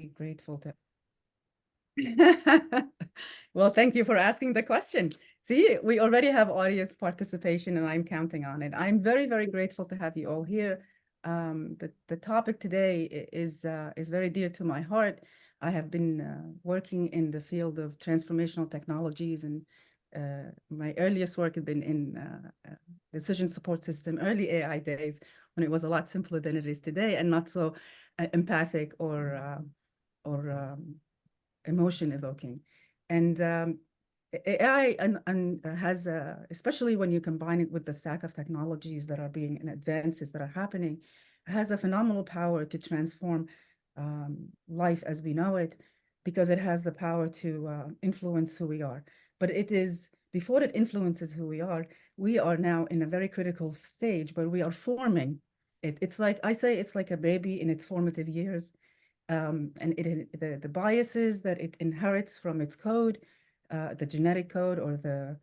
grateful to. Well, thank you for asking the question. See, we already have audience participation and I'm counting on it. I'm very, very grateful to have you all here. The topic today is very dear to my heart. I have been working in the field of transformational technologies, and my earliest work had been in decision support system, early AI days, when it was a lot simpler than it is today and not so empathic or emotion evoking. And AI has, especially when you combine it with the stack of technologies that are being and advances that are happening, has a phenomenal power to transform life as we know it, because it has the power to influence who we are. But it is, before it influences who we are now in a very critical stage where we are forming it. It's like, I say, it's like a baby in its formative years. And the biases that it inherits from its code, the genetic code, or the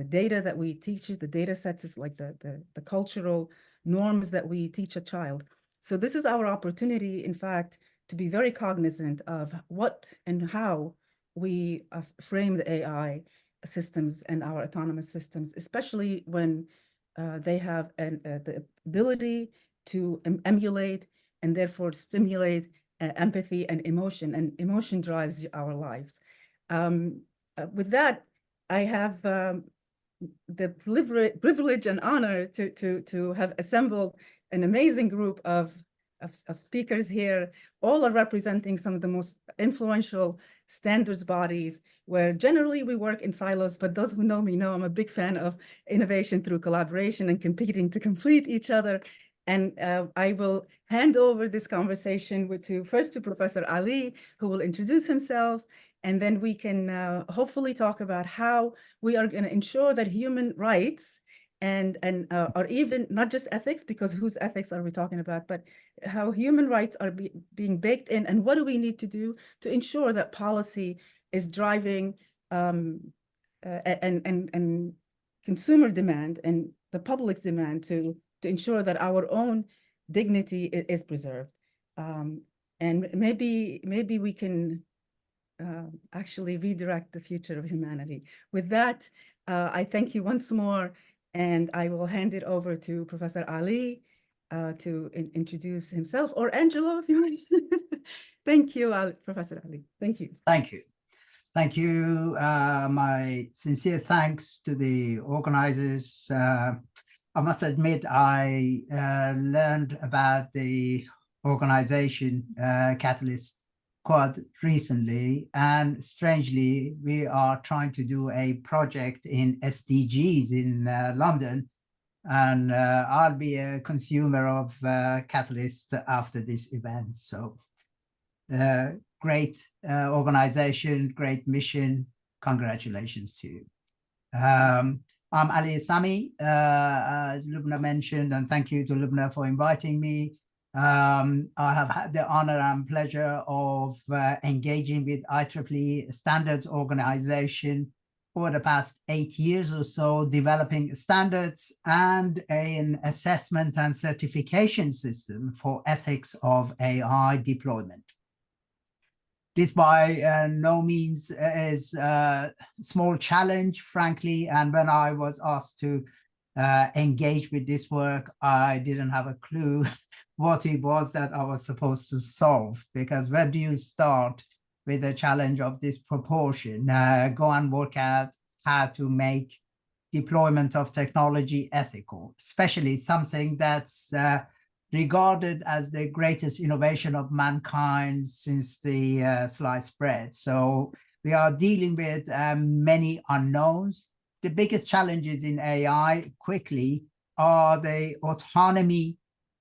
data that we teach it, the data sets, is like the cultural norms that we teach a child. So this is our opportunity, in fact, to be very cognizant of what and how we frame the AI systems and our autonomous systems, especially when they have the ability to emulate and therefore stimulate empathy and emotion drives our lives. With that, I have the privilege and honor to have assembled an amazing group of speakers here. All are representing some of the most influential standards bodies, where generally we work in silos, but those who know me know I'm a big fan of innovation through collaboration and competing to complete each other. And I will hand over this conversation first to Professor Ali, who will introduce himself, and then we can hopefully talk about how we are going to ensure that human rights and or even not just ethics, because whose ethics are we talking about, but how human rights are being baked in, and what do we need to do to ensure that policy is driving and consumer demand and the public's demand to ensure that our own dignity is preserved. And maybe we can actually redirect the future of humanity. With that, I thank you once more, and I will hand it over to Professor Ali to introduce himself, or Angelo, if you want. Thank you, Professor Ali. Thank you. Thank you. Thank you. My sincere thanks to the organizers. I must admit, I learned about the organization Catalyst quite recently, and strangely, we are trying to do a project in SDGs in London, and I'll be a consumer of Catalyst after this event. So great organization, great mission. Congratulations to you. I'm Ali Sami, as Lubna mentioned, and thank you to Lubna for inviting me. I have had the honor and pleasure of engaging with IEEE Standards Organization for the past 8 years or so, developing standards and an assessment and certification system for ethics of AI deployment. This by no means is a small challenge, frankly, and when I was asked to engage with this work, I didn't have a clue what it was that I was supposed to solve, because where do you start with a challenge of this proportion? Go and work out how to make deployment of technology ethical, especially something that's regarded as the greatest innovation of mankind since the sliced bread. So we are dealing with many unknowns. The biggest challenges in AI quickly are the autonomy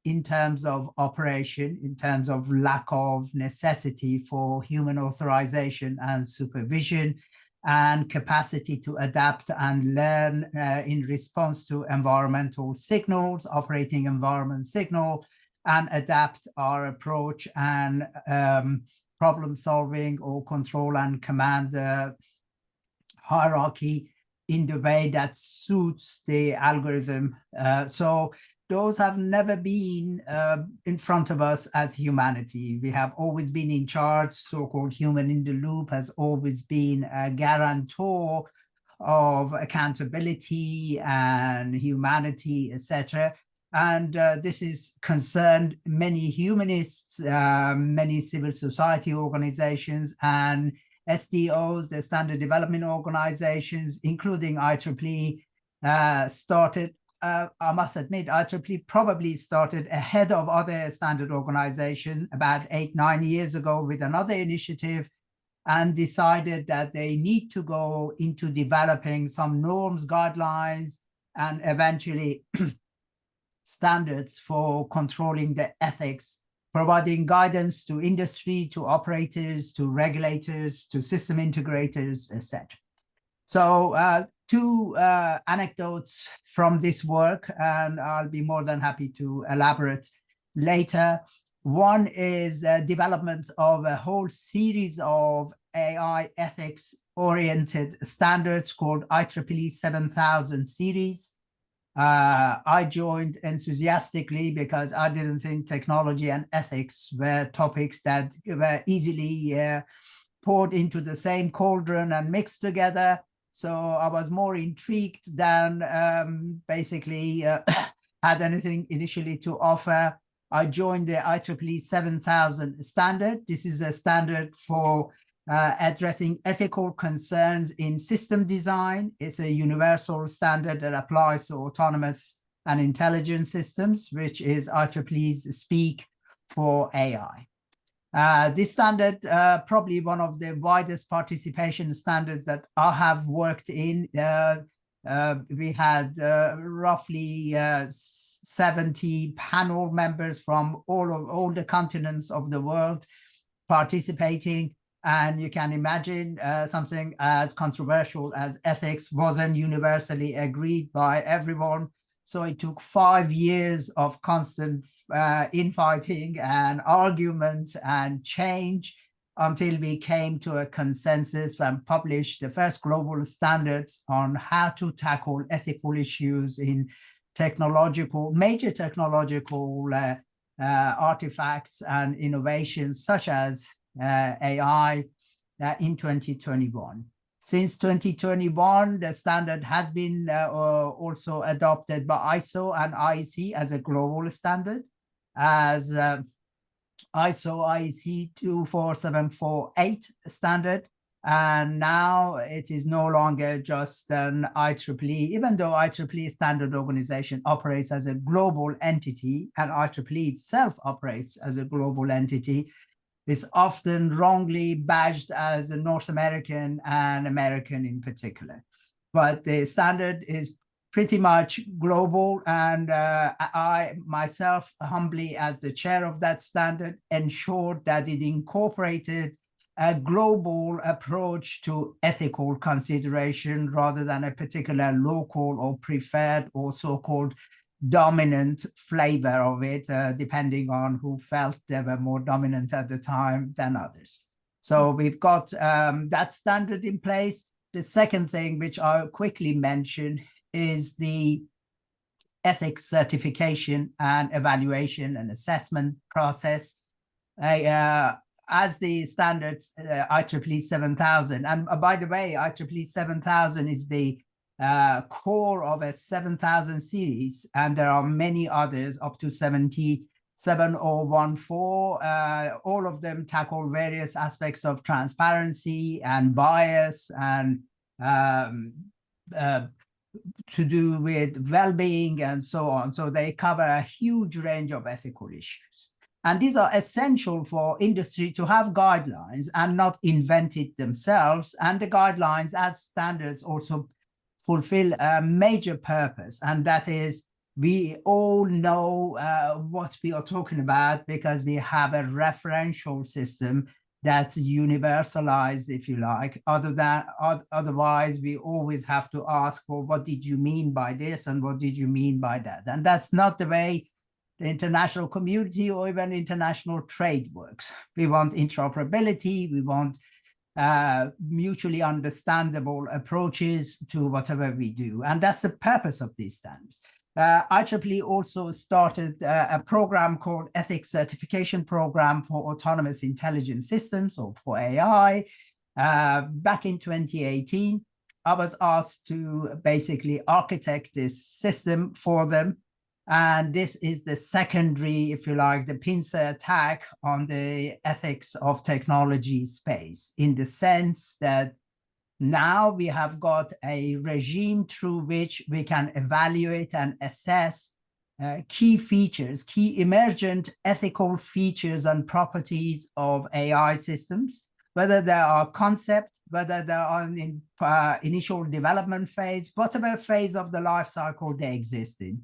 in terms of operation, in terms of lack of necessity for human authorization and supervision, and capacity to adapt and learn in response to environmental signals, operating environment signal, and adapt our approach and problem solving or control and command hierarchy in the way that suits the algorithm. So those have never been in front of us as humanity. We have always been in charge. So-called human in the loop has always been a guarantor of accountability and humanity, etc. And this is concerned many humanists, many civil society organizations, and SDOs, the Standard Development Organizations, including IEEE, started. I must admit, IEEE probably started ahead of other standard organizations about 8-9 years ago with another initiative, and decided that they need to go into developing some norms, guidelines, and eventually standards for controlling the ethics, providing guidance to industry, to operators, to regulators, to system integrators, etc. So two anecdotes from this work, and I'll be more than happy to elaborate later. One is development of a whole series of AI ethics-oriented standards called IEEE 7000 series. I joined enthusiastically because I didn't think technology and ethics were topics that were easily poured into the same cauldron and mixed together. So I was more intrigued than basically had anything initially to offer. I joined the IEEE 7000 standard. This is a standard for addressing ethical concerns in system design. It's a universal standard that applies to autonomous and intelligent systems, which is IEEE's speak for AI. This standard, probably one of the widest participation standards that I have worked in. We had roughly 70 panel members from all the continents of the world participating. And you can imagine something as controversial as ethics wasn't universally agreed by everyone. So it took 5 years of constant infighting and argument and change until we came to a consensus and published the first global standards on how to tackle ethical issues in major technological artifacts and innovations such as AI in 2021. Since 2021, the standard has been also adopted by ISO and IEC as a global standard, as ISO IEC 24748 standard. And now it is no longer just an IEEE, even though IEEE standard organization operates as a global entity, and IEEE itself operates as a global entity, is often wrongly badged as a North American and American in particular. But the standard is pretty much global, and I myself, humbly as the chair of that standard, ensured that it incorporated a global approach to ethical consideration rather than a particular local or preferred or so-called dominant flavor of it, depending on who felt they were more dominant at the time than others. So we've got that standard in place. The second thing, which I'll quickly mention, is the ethics certification and evaluation and assessment process. As the standards IEEE 7000, and by the way, IEEE 7000 is the core of a 7000 series, and there are many others up to 77014. All of them tackle various aspects of transparency and bias and to do with well-being and so on. So they cover a huge range of ethical issues. And these are essential for industry to have guidelines and not invent it themselves. And the guidelines as standards also fulfill a major purpose. And that is, we all know what we are talking about because we have a referential system that's universalized, if you like. Otherwise, we always have to ask, well, what did you mean by this? And what did you mean by that? And that's not the way the international community or even international trade works. We want interoperability. We want mutually understandable approaches to whatever we do. And that's the purpose of these standards. IEEE also started a program called Ethics Certification Program for Autonomous Intelligent Systems, or for AI. Back in 2018, I was asked to basically architect this system for them. And this is the secondary, if you like, the pincer attack on the ethics of technology space, in the sense that now we have got a regime through which we can evaluate and assess key features, key emergent ethical features and properties of AI systems, whether they are concept, whether they are in initial development phase, whatever phase of the life cycle they exist in.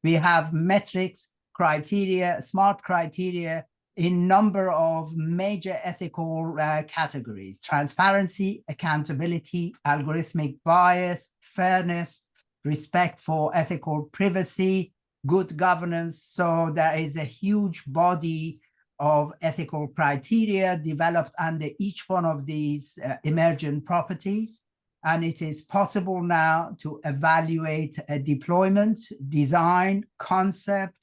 We have metrics, criteria, smart criteria in number of major ethical categories: transparency, accountability, algorithmic bias, fairness, respect for ethical privacy, good governance. So there is a huge body of ethical criteria developed under each one of these emergent properties. And it is possible now to evaluate a deployment, design, concept,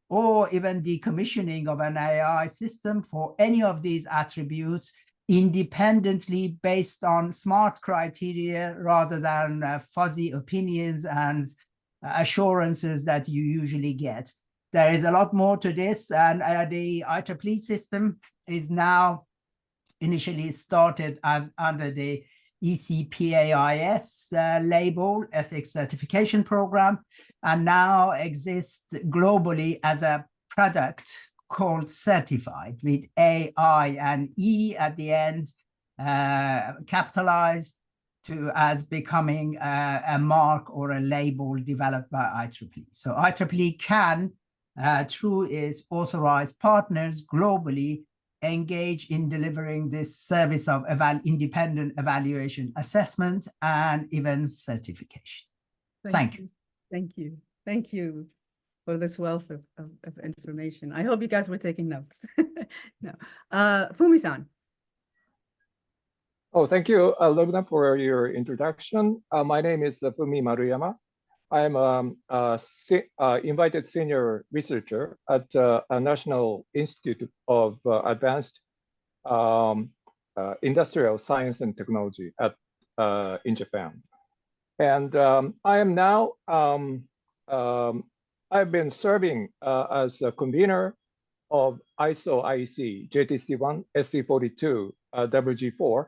or even decommissioning of an AI system for any of these attributes independently based on smart criteria rather than fuzzy opinions and assurances that you usually get. There is a lot more to this, and the IEEE system is now initially started under the ECPAIS label, Ethics Certification Program, and now exists globally as a product called Certified, with AI and E at the end, capitalized to as becoming a mark or a label developed by IEEE. So IEEE can, through its authorized partners globally, engage in delivering this service of independent evaluation, assessment, and even certification. Thank you. Thank you. Thank you for this wealth of information. I hope you guys were taking notes. No. Fumi-san. Oh, thank you, Lubna, for your introduction. My name is Fumi Maruyama. I am invited senior researcher at a National Institute of Advanced Industrial Science and Technology in Japan. And I am now, I've been serving as a convener of ISO IEC JTC1 SC42 WG4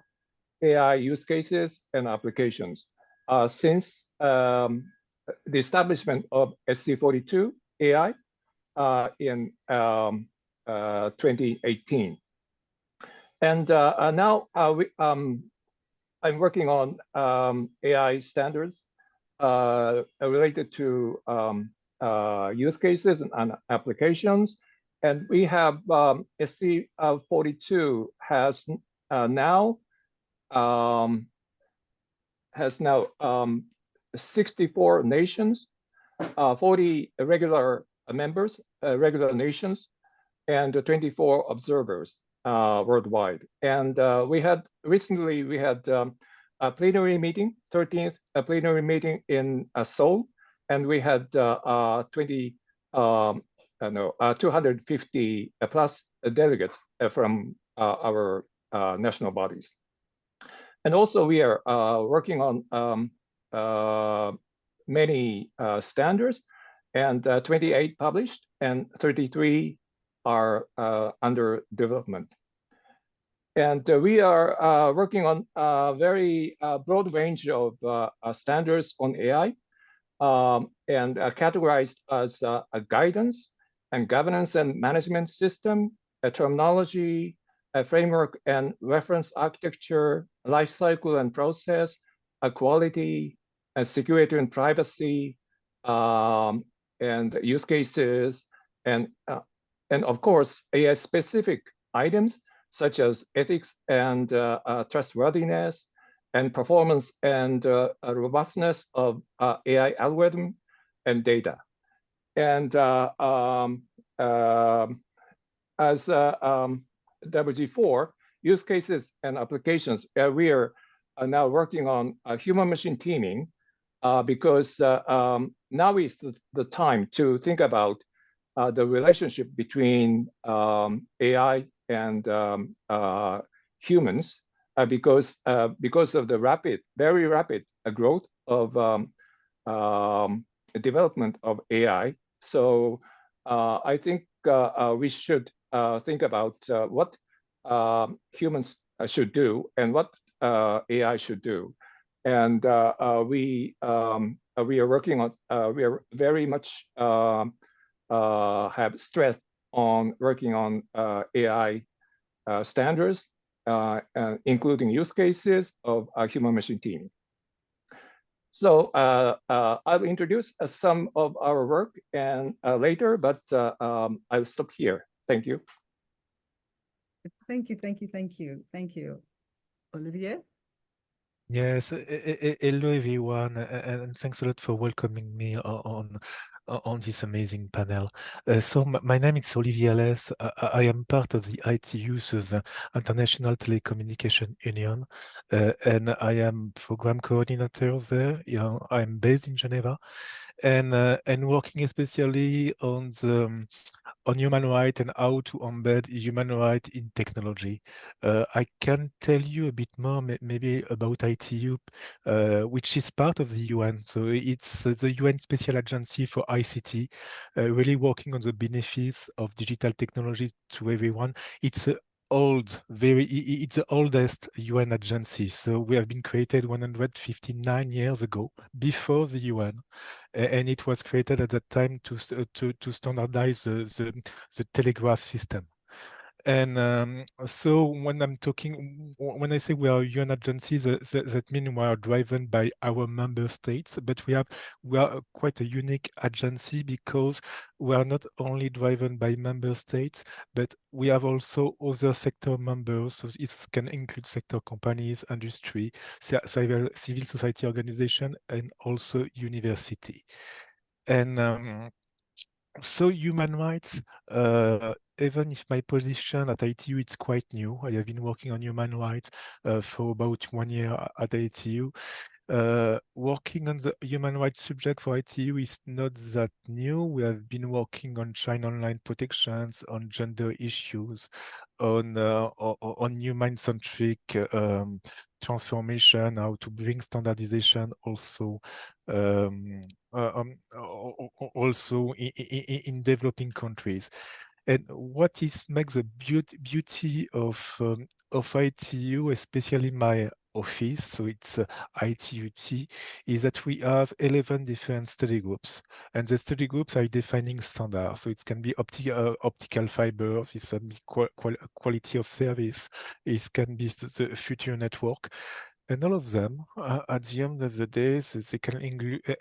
AI use cases and applications since the establishment of SC42 AI in 2018. And now I'm working on AI standards related to use cases and applications. And we have SC42 has now 64 nations, 40 regular members, regular nations, and 24 observers worldwide. And recently we had a plenary meeting, 13th plenary meeting in Seoul, and we had 250 plus delegates from our national bodies. And also we are working on many standards, and 28 published and 33 are under development. And we are working on a very broad range of standards on AI and categorized as a guidance and governance and management system, a terminology, a framework and reference architecture, life cycle and process, a quality, a security and privacy, and use cases, and of course AI specific items such as ethics and trustworthiness and performance and robustness of AI algorithm and data. And as WG4 use cases and applications, we are now working on human machine teaming because now is the time to think about the relationship between AI and humans, because of the very rapid growth of development of AI. So I think we should think about what humans should do and what AI should do. And we are working on, we are very much have stress on working on AI standards, including use cases of human-machine teaming. So I'll introduce some of our work and later, but I'll stop here. Thank you. Thank you, thank you, thank you, thank you. Olivier? Yes, hello everyone, and thanks a lot for welcoming me on this amazing panel. So my name is Olivier Alès. I am part of the ITU, so the International Telecommunication Union, and I am program coordinator there. I'm based in Geneva, and working especially on the on human rights and how to embed human rights in technology. I can tell you a bit more maybe about ITU, which is part of the UN. So it's the UN Special Agency for ICT, really working on the benefits of digital technology to everyone. It's it's the oldest UN agency. So we have been created 159 years ago, before the UN. And it was created at that time to standardize the telegraph system. And so when I say we are UN agencies, that means we are driven by our member states, but we are quite a unique agency because we are not only driven by member states, but we have also other sector members. So it can include sector companies, industry, civil society organization, and also university. And so human rights, even if my position at ITU is quite new, I have been working on human rights for about 1 year at ITU. Working on the human rights subject for ITU is not that new. We have been working on child online protections, on gender issues, on human-centric transformation, how to bring standardization also also in developing countries. And what makes the beauty of ITU, especially my office, so it's ITUT, is that we have 11 different study groups, and the study groups are defining standards. So it can be optical fibers, it can be quality of service, it can be the future network. And all of them, at the end of the day, they can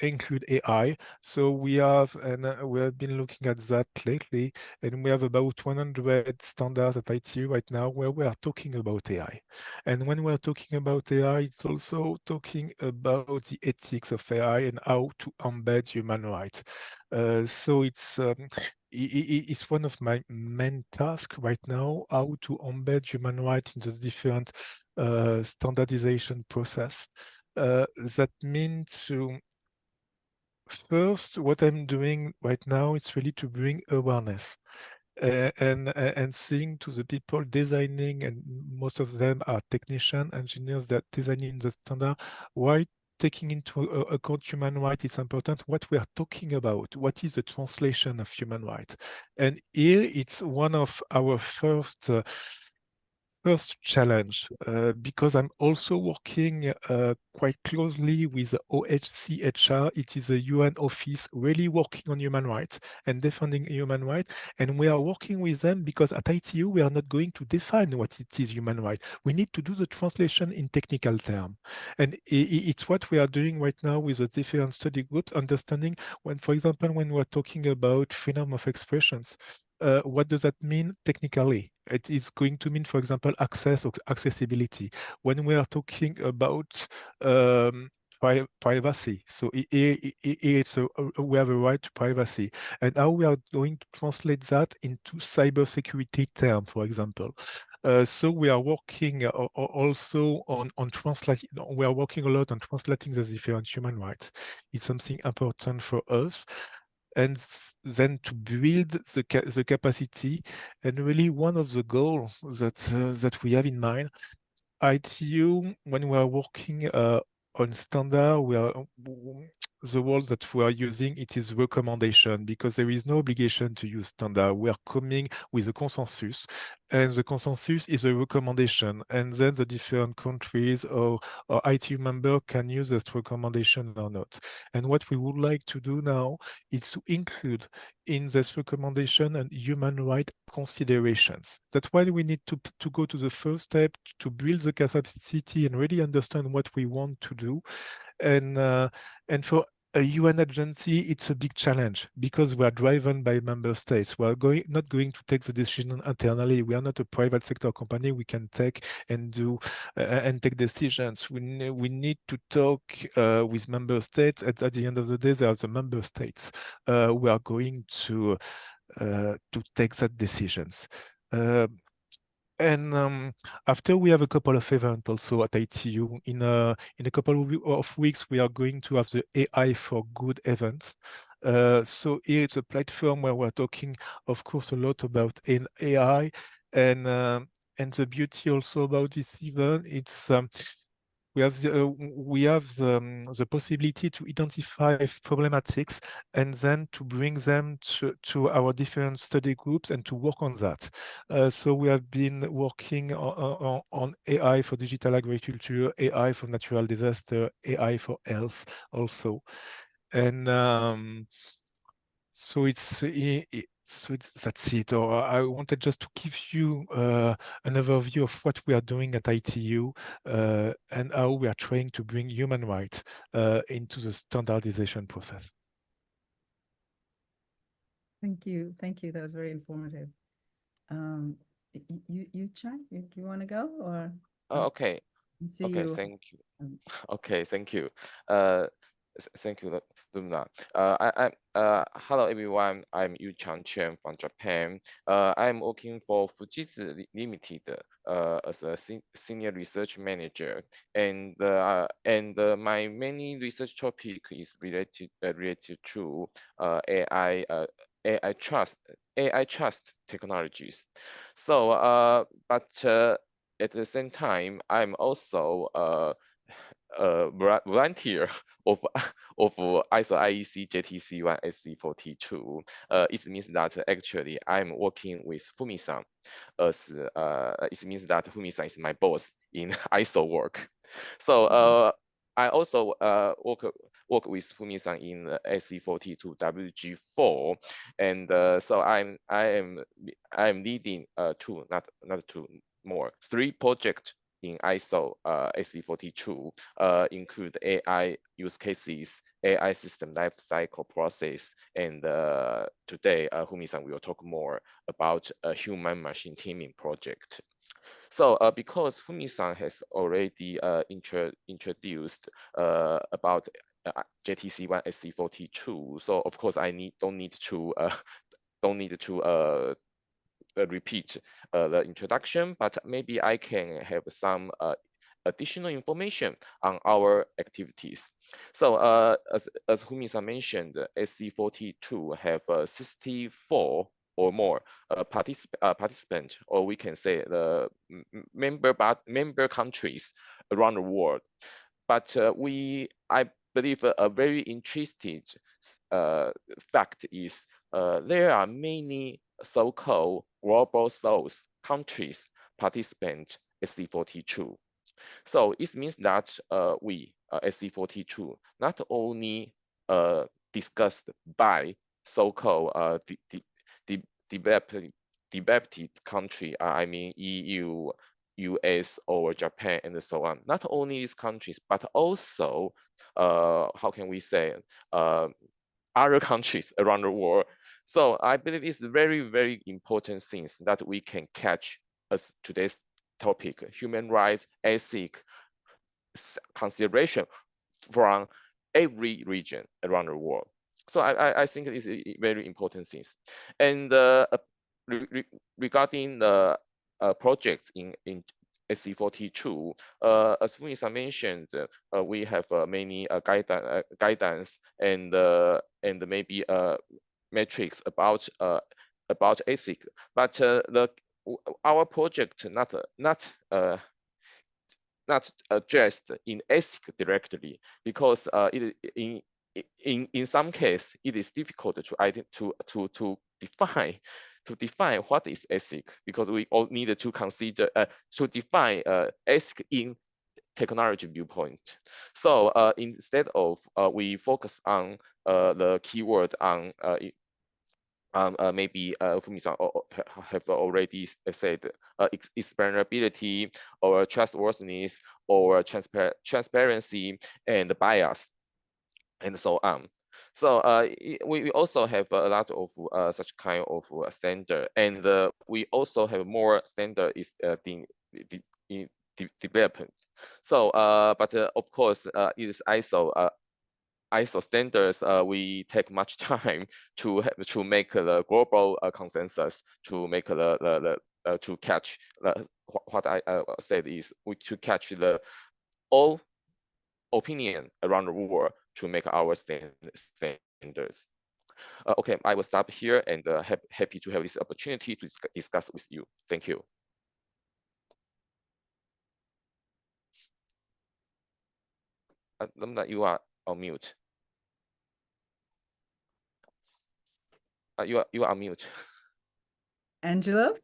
include AI. So we have been looking at that lately, and we have about 100 standards at ITU right now where we are talking about AI. And when we're talking about AI, it's also talking about the ethics of AI and how to embed human rights. So it's one of my main tasks right now, how to embed human rights in the different standardization process. That means first, what I'm doing right now is really to bring awareness and seeing to the people designing, and most of them are technicians, engineers that designing the standard, why taking into account human rights is important, what we are talking about, what is the translation of human rights. And here it's one of our first challenge, because I'm also working quite closely with OHCHR. It is a UN office really working on human rights and defending human rights. And we are working with them because at ITU, we are not going to define what it is human rights. We need to do the translation in technical terms. And it's what we are doing right now with the different study groups, understanding when, for example, when we're talking about freedom of expressions, what does that mean technically? It is going to mean, for example, access or accessibility. When we are talking about privacy, so we have a right to privacy, and how we are going to translate that into cybersecurity terms, for example. So we are working also on translate. We are working a lot on translating the different human rights. It's something important for us, and then to build the capacity. And really, one of the goals that we have in mind, ITU, when we are working on standard, we are the words that we are using, it is recommendation, because there is no obligation to use standard. We are coming with a consensus, and the consensus is a recommendation, and then the different countries or ITU member can use that recommendation or not. And what we would like to do now is to include in this recommendation and human rights considerations. That's why we need to go to the first step to build the capacity and really understand what we want to do. And for a UN agency, it's a big challenge because we are driven by member states. We are not going to take the decision internally. We are not a private sector company. We can take and do and take decisions. We need to talk with member states. At the end of the day, there are the member states who are going to take that decisions. And after we have a couple of events also at ITU. In a couple of weeks, we are going to have the AI for Good event. So here it's a platform where we're talking, of course, a lot about AI, and the beauty also about this event, it's we have the possibility to identify problematics and then to bring them to our different study groups and to work on that. So we have been working on AI for digital agriculture, AI for natural disaster, AI for health also. And so that's it. Or I wanted just to give you an overview of what we are doing at ITU and how we are trying to bring human rights into the standardization process. Thank you. Thank you. That was very informative. You Chan, do you want to go or? Okay. I see Okay, you. thank you. um, Okay, thank you. Thank you, Lumna. Hello everyone. I'm Yu Chang Chen from Japan. I'm working for Fujitsu Limited as a senior research manager, and my main research topic is related to AI trust technologies. So, but at the same time, I'm also volunteer of ISO IEC JTC1 SC42. It means that actually I'm working with Fumi-san. It means that Fumi-san is my boss in ISO work. So I also work with Fumi-san in SC42 WG4, and so I am leading three projects in ISO SC42, include AI use cases, AI system lifecycle process, and today Fumi-san will talk more about a human-machine teaming project. So because Fumi-san has already introduced about JTC1 SC42, so of course I don't need to repeat the introduction, but maybe I can have some additional information on our activities. So as Fumi-san mentioned, SC42 have 64 or more participants, or we can say the member countries around the world. But I believe a very interesting fact is there are many so-called global south countries participant SC42. So it means that we SC42 not only discussed by so-called developed country, I mean EU, US, or Japan, and so on. Not only these countries, but also how can we say other countries around the world. So I believe it's very, very important things that we can catch as today's topic, human rights, ethic consideration from every region around the world. So I think it's very important things. And regarding the projects in SC42. As Fumi-san mentioned, we have many guidance and maybe metrics about ethics, but our project not addressed in ethics directly, because in some case it is difficult to define what is ethic, because we all need to consider to define ethic in technology viewpoint. So instead of we focus on the keyword on maybe Fumi-san have already said explainability or trustworthiness or transparency and bias and so on. So we also have a lot of such kind of standard, and we also have more standard is in development. So but of course it is ISO standards, we take much time to make the global consensus, to make to catch what I said is to catch the all opinion around the world to make our standards. Okay, I will stop here, and happy to have this opportunity to discuss with you. Thank you. Lumna, you are on mute. You are on mute. Angelo?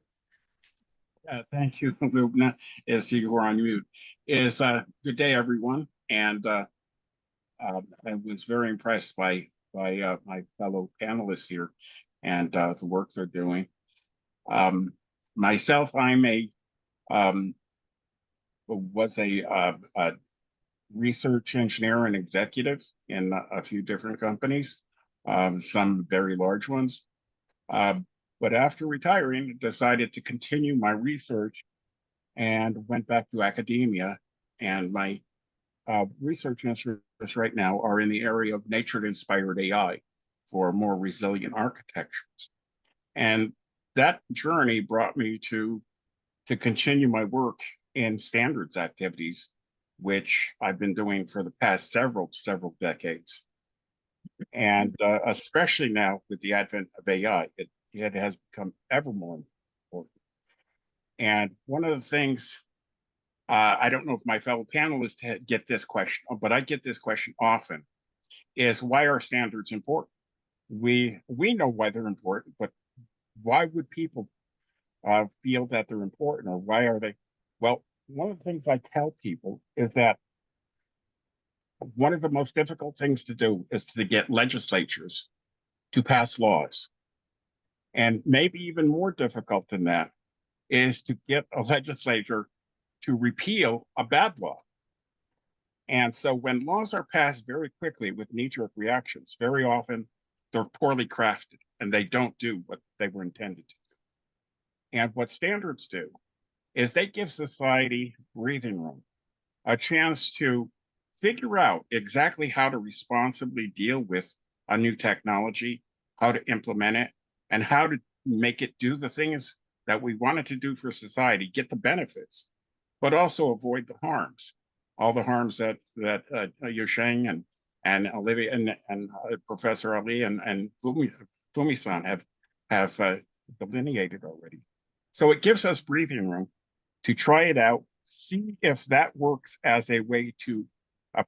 Thank you, Lubna. As you were on mute. Good day, everyone. And I was very impressed by my fellow panelists here and the work they're doing. Myself, was a research engineer and executive in a few different companies, some very large ones. But after retiring, decided to continue my research and went back to academia. And my research interests right now are in the area of nature-inspired AI for more resilient architectures. And that journey brought me to continue my work in standards activities, which I've been doing for the past several decades. And especially now with the advent of AI, it has become ever more important. And one of the things, I don't know if my fellow panelists get this question, but I get this question often, is why are standards important? We know why they're important, but why would people feel that they're important, or why are they? Well, one of the things I tell people is that one of the most difficult things to do is to get legislatures to pass laws. And maybe even more difficult than that is to get a legislature to repeal a bad law. And so when laws are passed very quickly with knee-jerk reactions, very often they're poorly crafted and they don't do what they were intended to do. And what standards do is they give society breathing room, a chance to figure out exactly how to responsibly deal with a new technology, how to implement it, and how to make it do the things that we want it to do for society, get the benefits, but also avoid the harms, all the harms that Yusheng and Olivia and Professor Ali and Fumi-san have delineated already. So it gives us breathing room to try it out, see if that works as a way to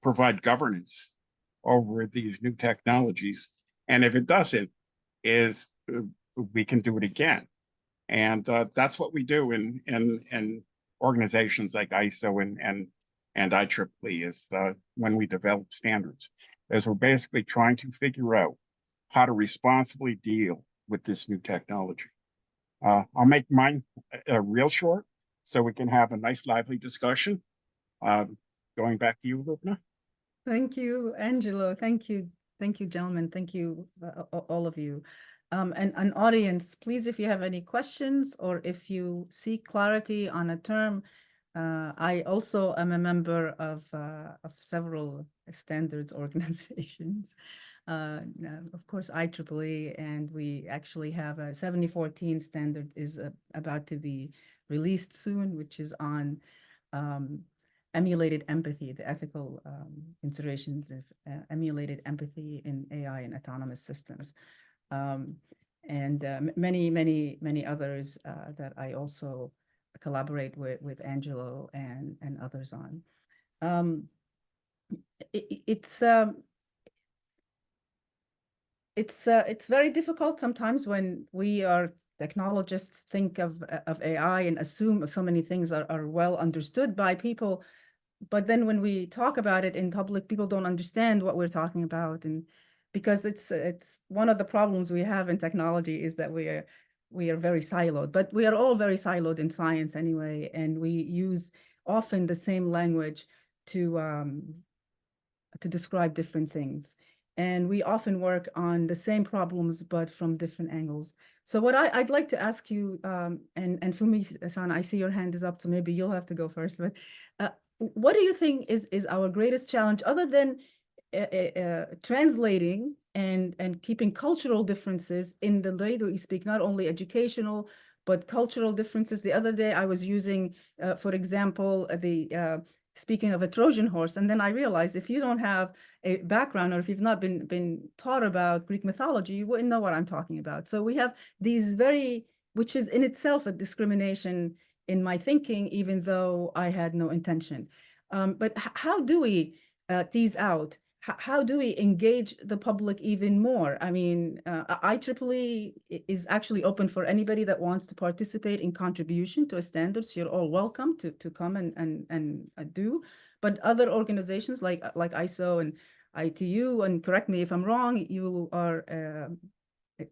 provide governance over these new technologies. And if it doesn't, we can do it again. And that's what we do in organizations like ISO and IEEE is when we develop standards, is we're basically trying to figure out how to responsibly deal with this new technology. I'll make mine real short so we can have a nice lively discussion. Going back to you, Lubna. Thank you, Angelo. Thank you, gentlemen. Thank you, all of you. And an audience, please, if you have any questions or if you seek clarity on a term, I also am a member of several standards organizations. Of course, IEEE, and we actually have a 7014 standard is about to be released soon, which is on emulated empathy, the ethical considerations of emulated empathy in AI and autonomous systems. And many others that I also collaborate with Angelo and others on. It's very difficult sometimes when we are technologists think of AI and assume so many things are well understood by people, but then when we talk about it in public, people don't understand what we're talking about, and because it's one of the problems we have in technology is that we are very siloed, but we are all very siloed in science anyway, and we use often the same language to describe different things. And we often work on the same problems, but from different angles. So what I'd like to ask you, and Fumi-san, I see your hand is up, so maybe you'll have to go first, but what do you think is our greatest challenge, other than translating and keeping cultural differences in the way that we speak, not only educational, but cultural differences? The other day I was using, for example, speaking of a Trojan horse, and then I realized if you don't have a background, or if you've not been taught about Greek mythology, you wouldn't know what I'm talking about. So we have these which is in itself a discrimination in my thinking, even though I had no intention. But how do we tease out? How do we engage the public even more? I mean, IEEE is actually open for anybody that wants to participate in contribution to a standard. So you're all welcome to come and do. But other organizations like ISO and ITU, and correct me if I'm wrong, you are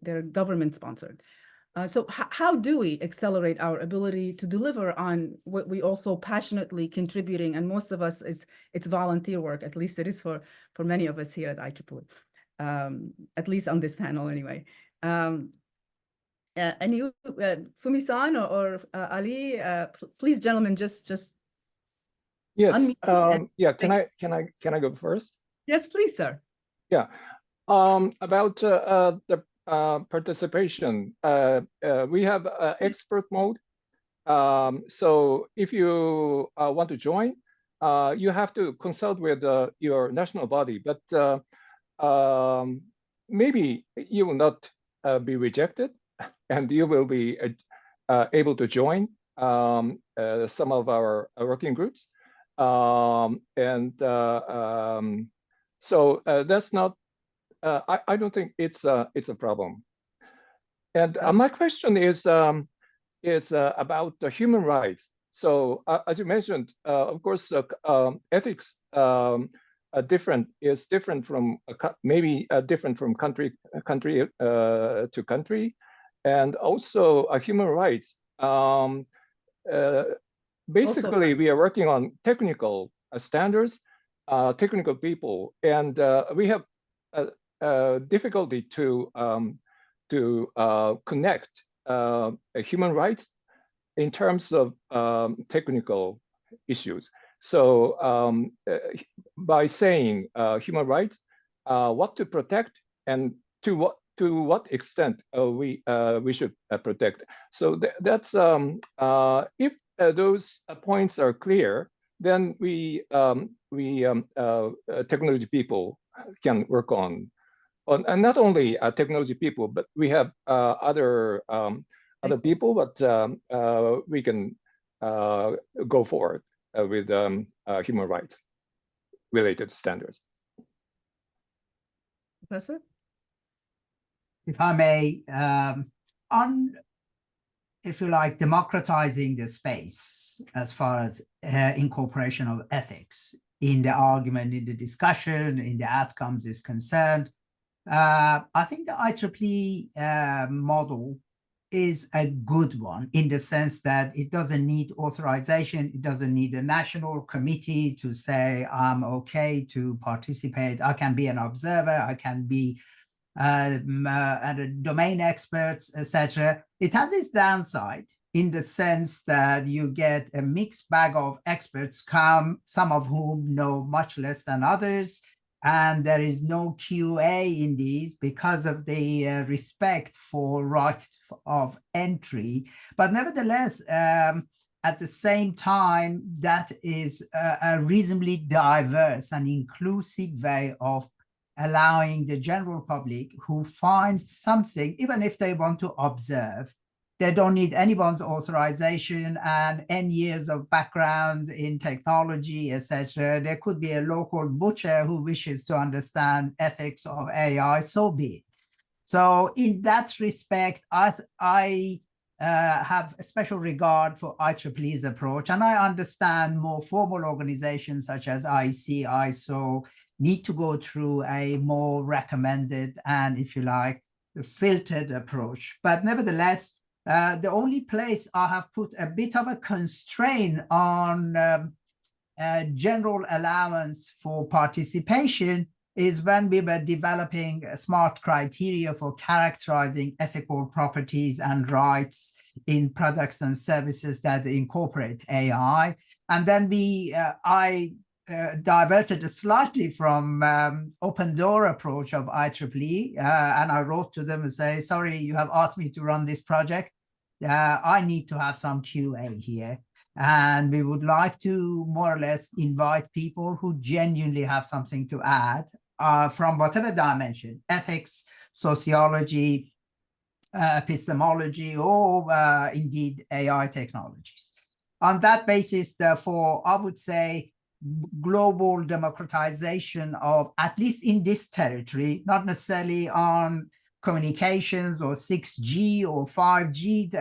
they're government sponsored. So how do we accelerate our ability to deliver on what we also passionately contributing? And most of us, it's volunteer work, at least it is for many of us here at IEEE, at least on this panel anyway. And you, Fumi-san or Ali, please, gentlemen, just Yes. unmute. Yeah. Can I go first? Yes, please, sir. Yeah. About the participation, we have expert mode. So if you want to join, you have to consult with your national body, but maybe you will not be rejected, and you will be able to join some of our working groups. So that's not. I don't think it's a problem. And my question is about the human rights. So as you mentioned, of course, ethics is different from maybe different from country to country, and also human rights. Basically, we are working on technical standards, technical people, and we have difficulty to connect human rights in terms of technical issues. So by saying human rights, what to protect and to what extent we should protect. So that's if those points are clear, then we technology people can work on and not only technology people, but we have other people, but we can go forward with human rights related standards. Professor? If I may, on, if you like, democratizing the space as far as incorporation of ethics in the argument, in the discussion, in the outcomes is concerned, I think the IEEE model is a good one in the sense that it doesn't need authorization. It doesn't need a national committee to say, I'm okay to participate. I can be an observer. I can be a domain experts, etc. It has its downside in the sense that you get a mixed bag of experts come, some of whom know much less than others. and there is no QA in these because of the respect for right of entry. But nevertheless, at the same time, that is a reasonably diverse and inclusive way of allowing the general public who finds something, even if they want to observe, they don't need anyone's authorization and N years of background in technology, etc. There could be a local butcher who wishes to understand ethics of AI, so be it. So in that respect, I have a special regard for IEEE's approach, and I understand more formal organizations such as IC, ISO need to go through a more recommended and, if you like, filtered approach. But nevertheless, the only place I have put a bit of a constraint on general allowance for participation is when we were developing smart criteria for characterizing ethical properties and rights in products and services that incorporate AI. And then I diverted slightly from open door approach of IEEE, and I wrote to them and say, sorry, you have asked me to run this project. I need to have some QA here. And we would like to more or less invite people who genuinely have something to add from whatever dimension, ethics, sociology, epistemology, or indeed AI technologies. On that basis, therefore, I would say global democratization of, at least in this territory, not necessarily on communications or 6G or 5G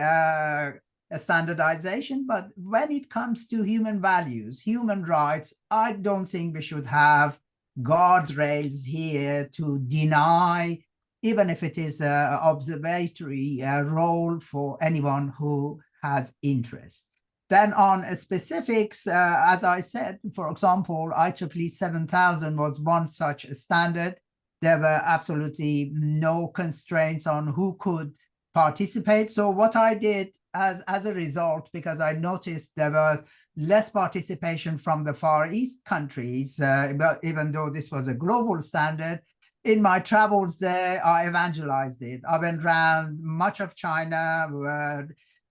standardization, but when it comes to human values, human rights, I don't think we should have guardrails here to deny, even if it is an observatory role for anyone who has interest. Then on specifics, as I said, for example, IEEE 7000 was one such standard. There were absolutely no constraints on who could participate. So what I did as a result, because I noticed there was less participation from the Far East countries, but even though this was a global standard, in my travels there, I evangelized it. I went around much of China,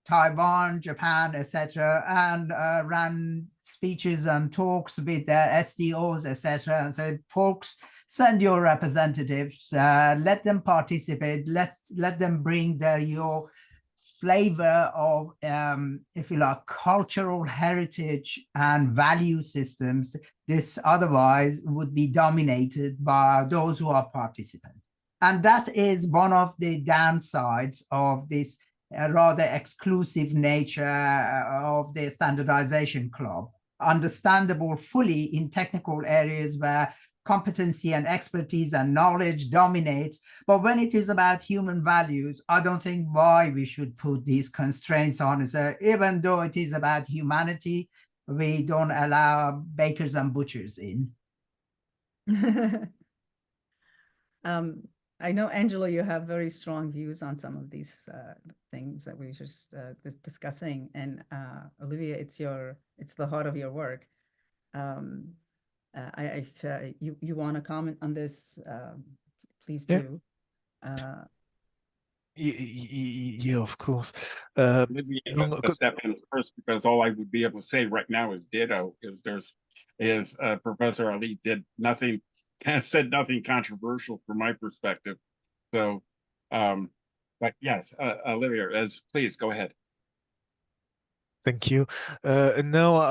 Taiwan, Japan, etc., and ran speeches and talks with their SDOs, etc., and said, folks, send your representatives, let them participate, let them bring your flavor of, if you like, cultural heritage and value systems. This otherwise would be dominated by those who are participants. And that is one of the downsides of this rather exclusive nature of the standardization club. Understandable fully in technical areas where competency and expertise and knowledge dominates. But when it is about human values, I don't think why we should put these constraints on it. So even though it is about humanity, we don't allow bakers and butchers in. I know, Angelo, you have very strong views on some of these things that we were just discussing. And Olivia, it's the heart of your work. If you want to comment on this, please do. Yeah, of course. Maybe to step in first, because all I would be able to say right now is ditto. Professor Ali said nothing controversial from my perspective. So, but yes, Olivia, please go ahead. Thank you. Now,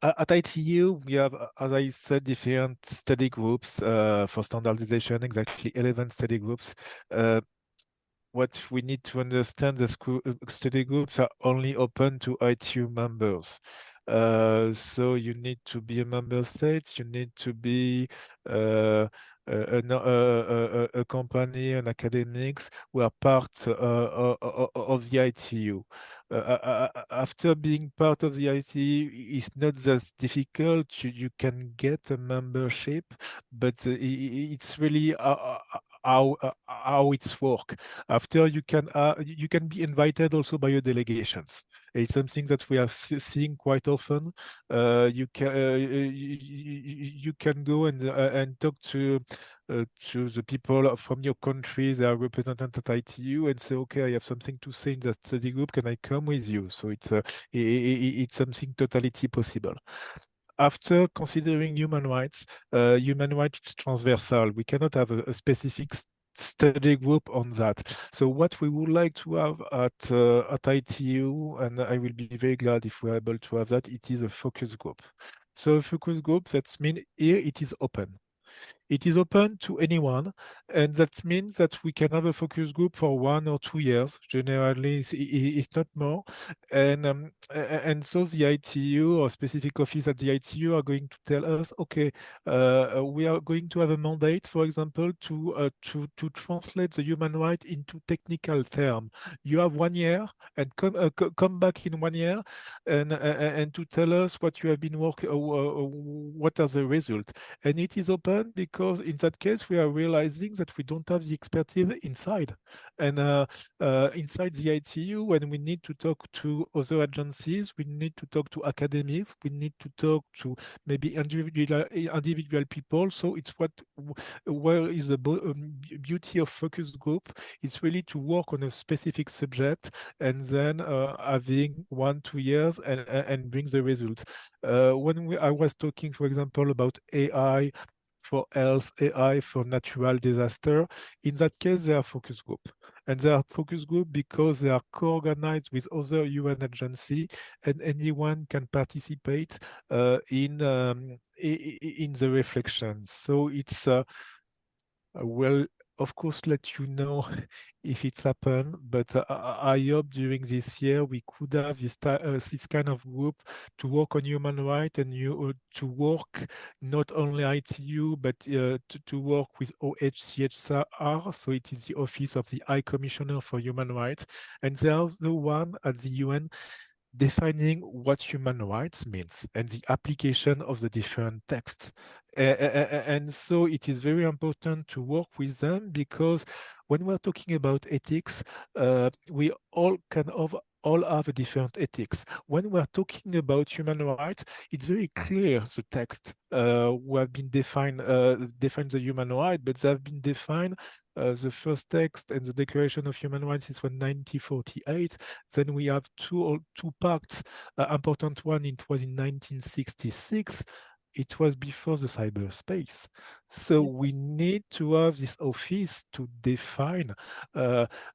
at ITU, we have, as I said, different study groups for standardization, exactly 11 study groups. What we need to understand, the study groups are only open to ITU members. So you need to be a member state, you need to be a company, an academics who are part of the ITU. After being part of the ITU, it's not that difficult. You can get a membership, but it's really how it's work. After you can be invited also by your delegations. It's something that we are seeing quite often. You can go and talk to the people from your country that are represented at ITU and say, okay, I have something to say in the study group. Can I come with you? So it's something totally possible. After considering human rights is transversal. We cannot have a specific study group on that. So what we would like to have at ITU, and I will be very glad if we're able to have that, it is a focus group. So a focus group, that means here it is open. It is open to anyone, and that means that we can have a focus group for 1 or 2 years. Generally, it's not more. And so the ITU or specific office at the ITU are going to tell us, okay, we are going to have a mandate, for example, to translate the human right into technical term. You have 1 year, and come back in 1 year, and to tell us what you have been working, what are the results. And it is open because in that case, we are realizing that we don't have the expertise inside. And inside the ITU, when we need to talk to other agencies, we need to talk to academics, we need to talk to maybe individual people. So it's where is the beauty of focus group? It's really to work on a specific subject and then having 1-2 years and bring the results. When I was talking, for example, about AI for health, AI for natural disaster, in that case, they are focus group. And they are focus group because they are co-organized with other UN agency, and anyone can participate in the reflections. So it's well, of course, let you know if it's happened, but I hope during this year we could have this kind of group to work on human rights and to work not only ITU, but to work with OHCHR. So it is the Office of the High Commissioner for Human Rights, and they are the one at the UN defining what human rights means and the application of the different texts. And so it is very important to work with them, because when we're talking about ethics, we all have a different ethics. When we're talking about human rights, it's very clear the text who have been defined the human right, but they have been defined. The first text and the Declaration of Human Rights is from 1948. Then we have two parts. Important one, it was in 1966. It was before the cyberspace. So we need to have this office to define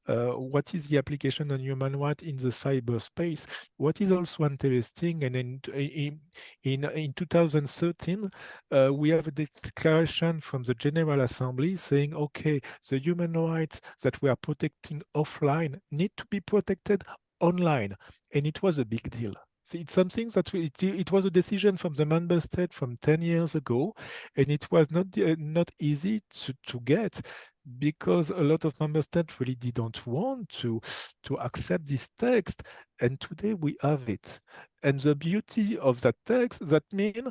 what is the application on human rights in the cyberspace. What is also interesting, and in 2013, we have a declaration from the General Assembly saying, okay, the human rights that we are protecting offline need to be protected online. And it was a big deal. So it's something that it was a decision from the member state from 10 years ago, and it was not easy to get, because a lot of member states really didn't want to accept this text, and today we have it. And the beauty of that text, that means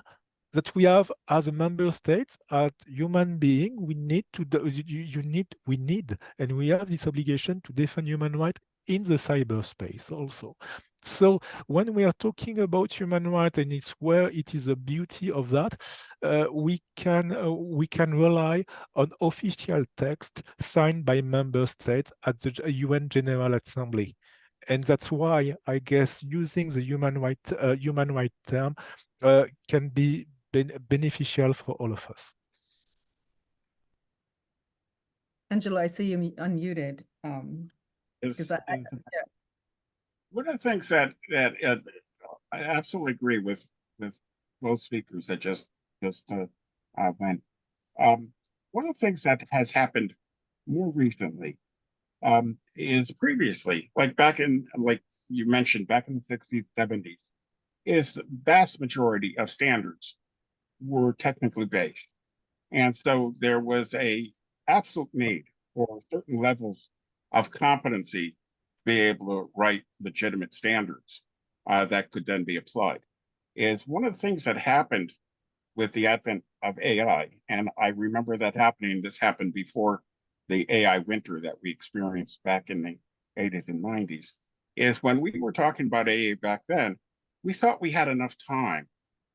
that we have, as a member states, as human being, we need, and we have this obligation to defend human rights in the cyberspace also. So when we are talking about human rights, and it's where it is the beauty of that, we can rely on official text signed by member states at the UN General Assembly. And that's why I guess using the human right term can be beneficial for all of us. Angela, I see you unmuted. One of the things that I absolutely agree with both speakers that just went. One of the things that has happened more recently is previously, like back in, like you mentioned, back in the 60s, 70s, is the vast majority of standards were technically based. And so there was a absolute need for certain levels of competency to be able to write legitimate standards that could then be applied. Is one of the things that happened with the advent of AI, and I remember that happening. This happened before the AI winter that we experienced back in the 80s and 90s, is when we were talking about AA back then, we thought we had enough time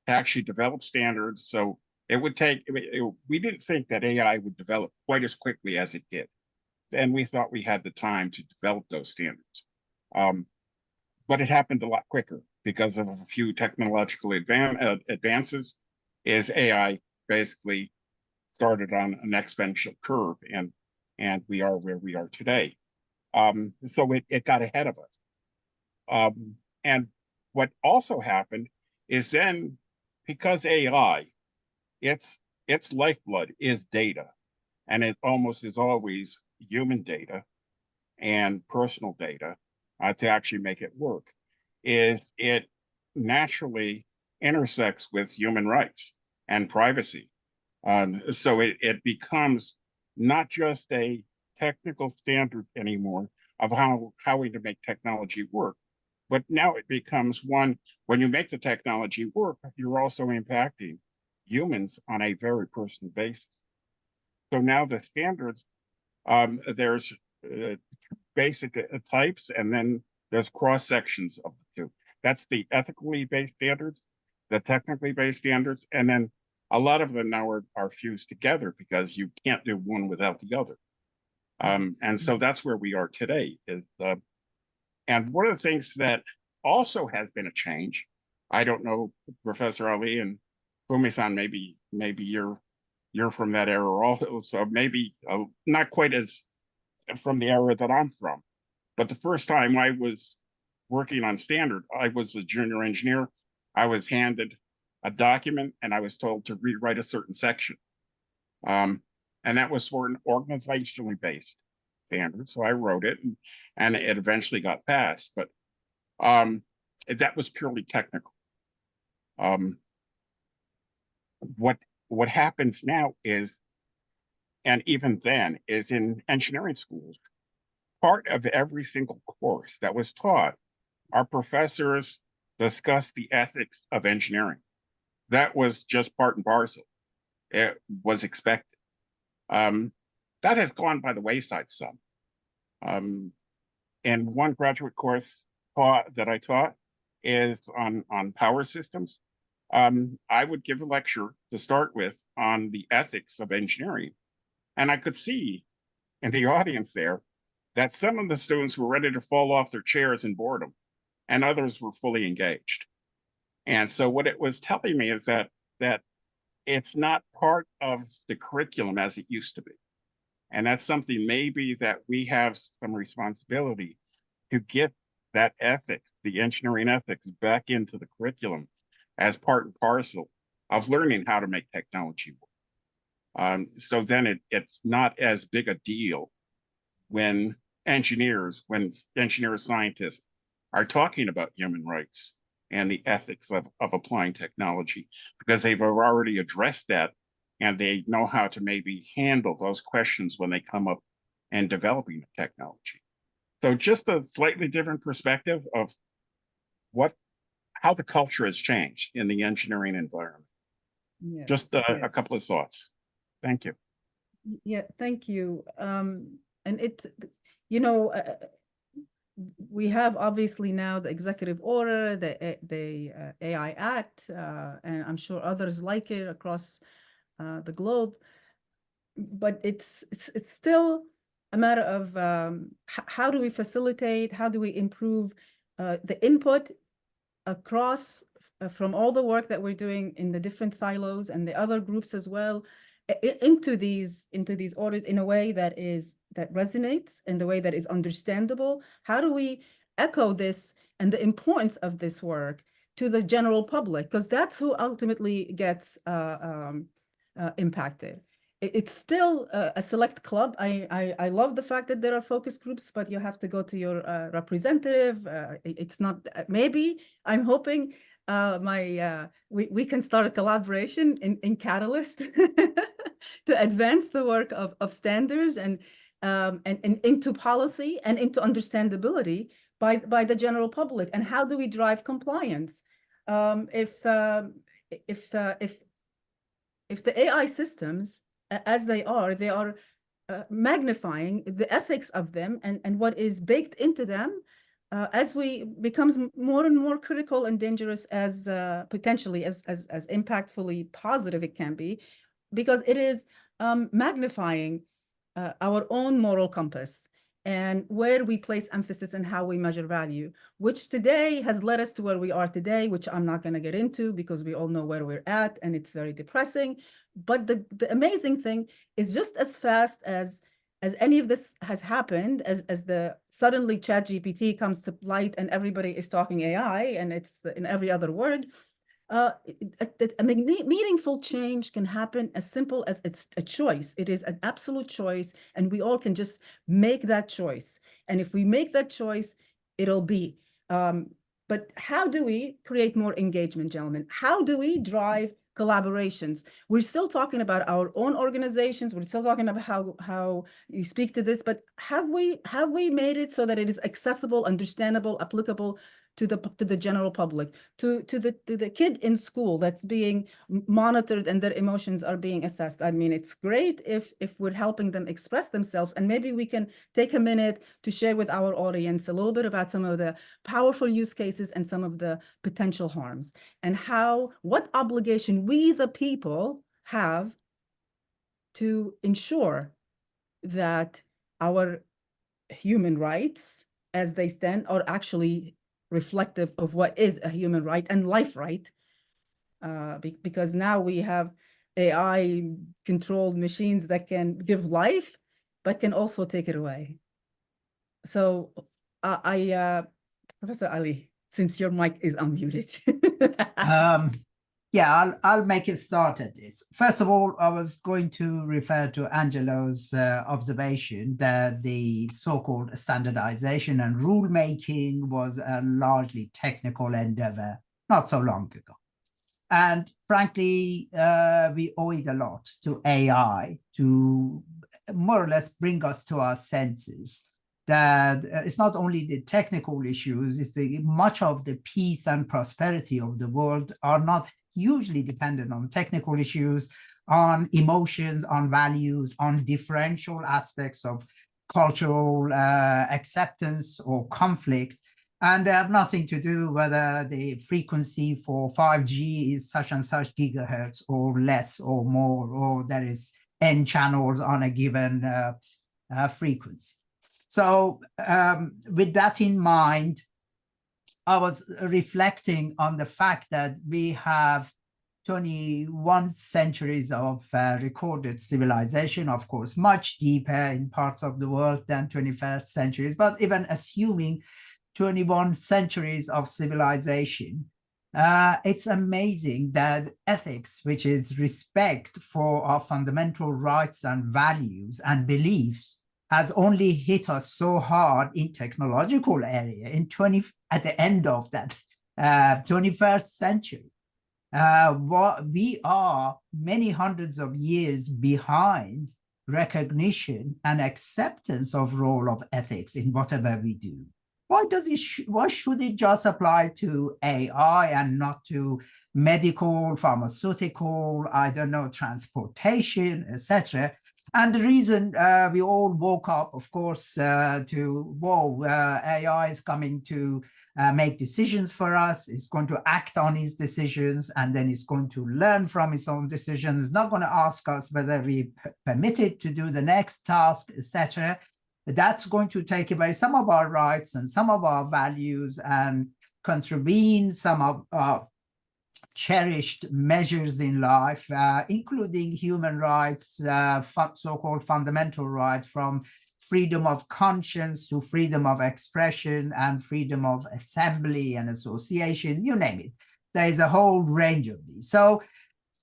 to actually develop standards. So it would take, we didn't think that AI would develop quite as quickly as it did. And we thought we had the time to develop those standards. But it happened a lot quicker because of a few technological advances. Is AI basically started on an exponential curve, and we are where we are today. So it got ahead of us. And what also happened is then, because AI, its lifeblood is data, and it almost is always human data and personal data to actually make it work, is it naturally intersects with human rights and privacy. So it becomes not just a technical standard anymore of how we to make technology work, but now it becomes one, when you make the technology work, you're also impacting humans on a very personal basis. So now the standards, there's basic types, and then there's cross sections of the two. That's the ethically based standards, the technically based standards, and then a lot of them now are fused together because you can't do one without the other. And so that's where we are today. And one of the things that also has been a change, I don't know, Professor Ali and Fumi-san, maybe you're from that era also, so maybe not quite as from the era that I'm from. But the first time I was working on standard, I was a junior engineer. I was handed a document and I was told to rewrite a certain section. And that was for an organizationally based standard. So I wrote it, and it eventually got passed. But that was purely technical. What happens now is, and even then, is in engineering schools, part of every single course that was taught, our professors discussed the ethics of engineering. That was just part and parcel. It was expected. That has gone by the wayside some. And one graduate course that I taught is on power systems. I would give a lecture to start with on the ethics of engineering. And I could see in the audience there that some of the students were ready to fall off their chairs in boredom, and others were fully engaged. And so what it was telling me is that it's not part of the curriculum as it used to be. And that's something maybe that we have some responsibility to get that ethics, the engineering ethics, back into the curriculum as part and parcel of learning how to make technology work. So then it's not as big a deal when engineers scientists are talking about human rights and the ethics of applying technology, because they've already addressed that and they know how to maybe handle those questions when they come up and developing the technology. So just a slightly different perspective of how the culture has changed in the engineering environment. Yes, Just a yes. couple of thoughts. Thank you. Yeah, thank you. And we have obviously now the executive order, the AI Act, and I'm sure others like it across the globe. But it's still a matter of how do we facilitate, how do we improve the input across from all the work that we're doing in the different silos and the other groups as well, into these audits in a way that resonates, in the way that is understandable. How do we echo this and the importance of this work to the general public? Because that's who ultimately gets impacted. It's still a select club. I love the fact that there are focus groups, but you have to go to your representative. It's not, maybe I'm hoping we can start a collaboration in Catalyst to advance the work of standards and into policy and into understandability by the general public. And how do we drive compliance? If the AI systems, as they are magnifying the ethics of them and what is baked into them as we becomes more and more critical and dangerous as potentially as impactfully positive it can be, because it is magnifying our own moral compass and where we place emphasis and how we measure value, which today has led us to where we are today, which I'm not going to get into because we all know where we're at and it's very depressing. But the amazing thing is, just as fast as any of this has happened, as the suddenly ChatGPT comes to light and everybody is talking AI and it's in every other word, a meaningful change can happen as simple as it's a choice. It is an absolute choice, and we all can just make that choice. And if we make that choice, it'll be. But how do we create more engagement, gentlemen? How do we drive collaborations? We're still talking about our own organizations. We're still talking about how you speak to this, but have we made it so that it is accessible, understandable, applicable to the general public, to the kid in school that's being monitored and their emotions are being assessed? I mean, it's great if we're helping them express themselves, and maybe we can take a minute to share with our audience a little bit about some of the powerful use cases and some of the potential harms, and what obligation we the people have to ensure that our human rights as they stand are actually reflective of what is a human right and life right, because now we have AI controlled machines that can give life but can also take it away. So Professor Ali, since your mic is unmuted. Yeah, I'll make a start at this. First of all, I was going to refer to Angelo's observation that the so-called standardization and rulemaking was a largely technical endeavor not so long ago. And frankly, we owe it a lot to AI to more or less bring us to our senses that it's not only the technical issues, it's much of the peace and prosperity of the world are not hugely dependent on technical issues, on emotions, on values, on differential aspects of cultural acceptance or conflict. And they have nothing to do whether the frequency for 5G is such and such gigahertz or less or more, or there is N channels on a given frequency. So with that in mind, I was reflecting on the fact that we have 21 centuries of recorded civilization, of course, much deeper in parts of the world than 21st centuries, but even assuming 21 centuries of civilization, it's amazing that ethics, which is respect for our fundamental rights and values and beliefs, has only hit us so hard in technological area at the end of that 21st century. We are many hundreds of years behind recognition and acceptance of role of ethics in whatever we do. Why should it just apply to AI and not to medical, pharmaceutical, I don't know, transportation, etc.? And the reason we all woke up, of course, to, whoa, AI is coming to make decisions for us. It's going to act on its decisions, and then it's going to learn from its own decisions. It's not going to ask us whether we permit it to do the next task, etc. That's going to take away some of our rights and some of our values and contravene some of our cherished measures in life, including human rights, so-called fundamental rights, from freedom of conscience to freedom of expression and freedom of assembly and association, you name it. There is a whole range of these. So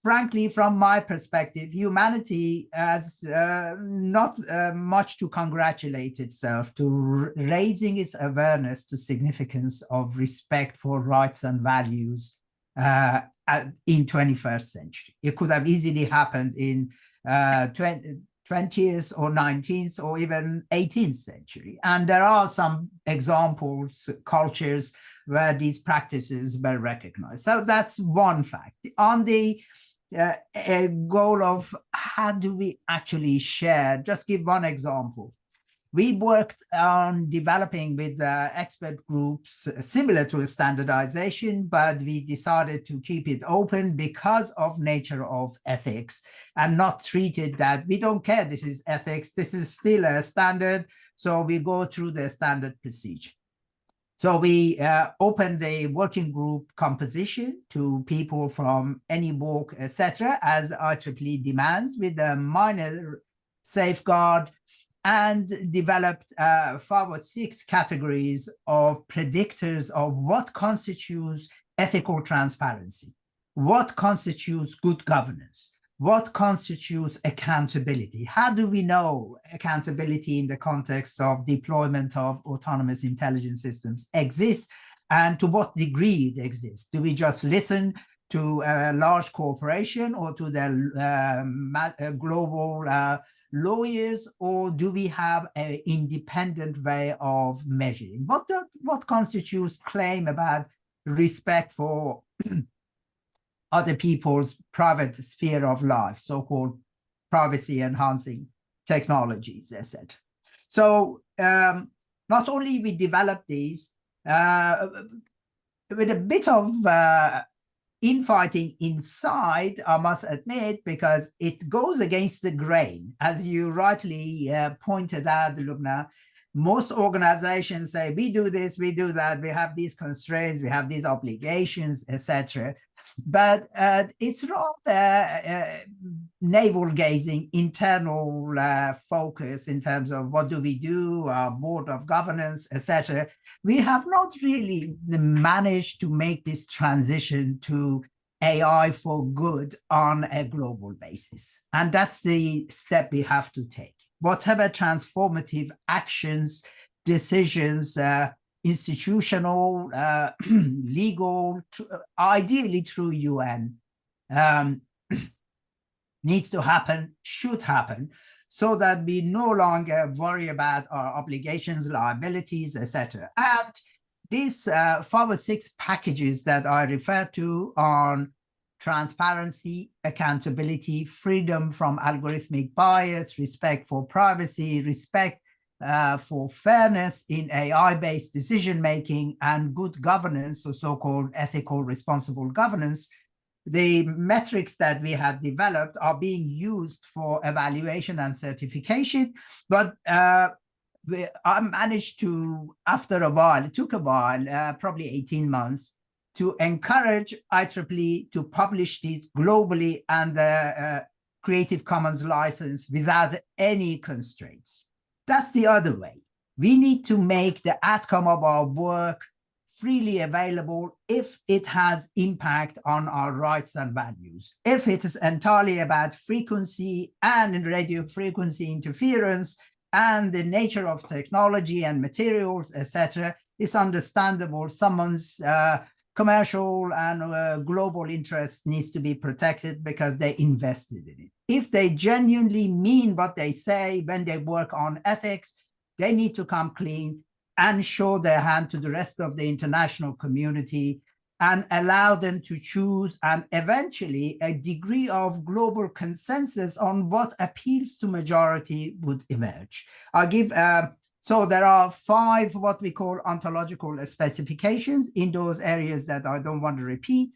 frankly, from my perspective, humanity has not much to congratulate itself to raising its awareness to significance of respect for rights and values in 21st century. It could have easily happened in 20th or 19th or even 18th century. And there are some examples, cultures where these practices were recognized. So that's one fact. On the a goal of how do we actually share. Just give one example. We worked on developing with expert groups similar to a standardization, but we decided to keep it open because of nature of ethics and not treat it that we don't care, this is ethics, this is still a standard, so we go through the standard procedure. So we opened the working group composition to people from any walk, etc., as IEEE demands, with a minor safeguard, and developed 5 or 6 categories of predictors of what constitutes ethical transparency, what constitutes good governance, what constitutes accountability. How do we know accountability in the context of deployment of autonomous intelligence systems exists, and to what degree it exists? Do we just listen to a large corporation or to the global lawyers, or do we have an independent way of measuring? What constitutes claim about respect for other people's private sphere of life, so-called privacy enhancing technologies, etc. So not only we develop these with a bit of infighting inside, I must admit, because it goes against the grain. As you rightly pointed out, Lubna, most organizations say, we do this, we do that, we have these constraints, we have these obligations, etc. But it's rather navel-gazing, internal focus in terms of what do we do, our board of governance, etc. We have not really managed to make this transition to AI for good on a global basis. And that's the step we have to take. Whatever transformative actions, decisions, institutional, legal, ideally through UN, needs to happen, should happen, so that we no longer worry about our obligations, liabilities, etc. And these 5 or 6 packages that I refer to on transparency, accountability, freedom from algorithmic bias, respect for privacy, respect for fairness in AI-based decision-making, and good governance, or so-called ethical responsible governance, the metrics that we have developed are being used for evaluation and certification. But I managed to, after a while, it took a while, probably 18 months, to encourage IEEE to publish these globally under Creative Commons license without any constraints. That's the other way. We need to make the outcome of our work freely available if it has impact on our rights and values. If it is entirely about frequency and radio frequency interference and the nature of technology and materials, etc., it's understandable someone's commercial and global interest needs to be protected because they invested in it. If they genuinely mean what they say when they work on ethics, they need to come clean and show their hand to the rest of the international community and allow them to choose, and eventually a degree of global consensus on what appeals to majority would emerge. I'll give, so there are 5 what we call ontological specifications in those areas that I don't want to repeat,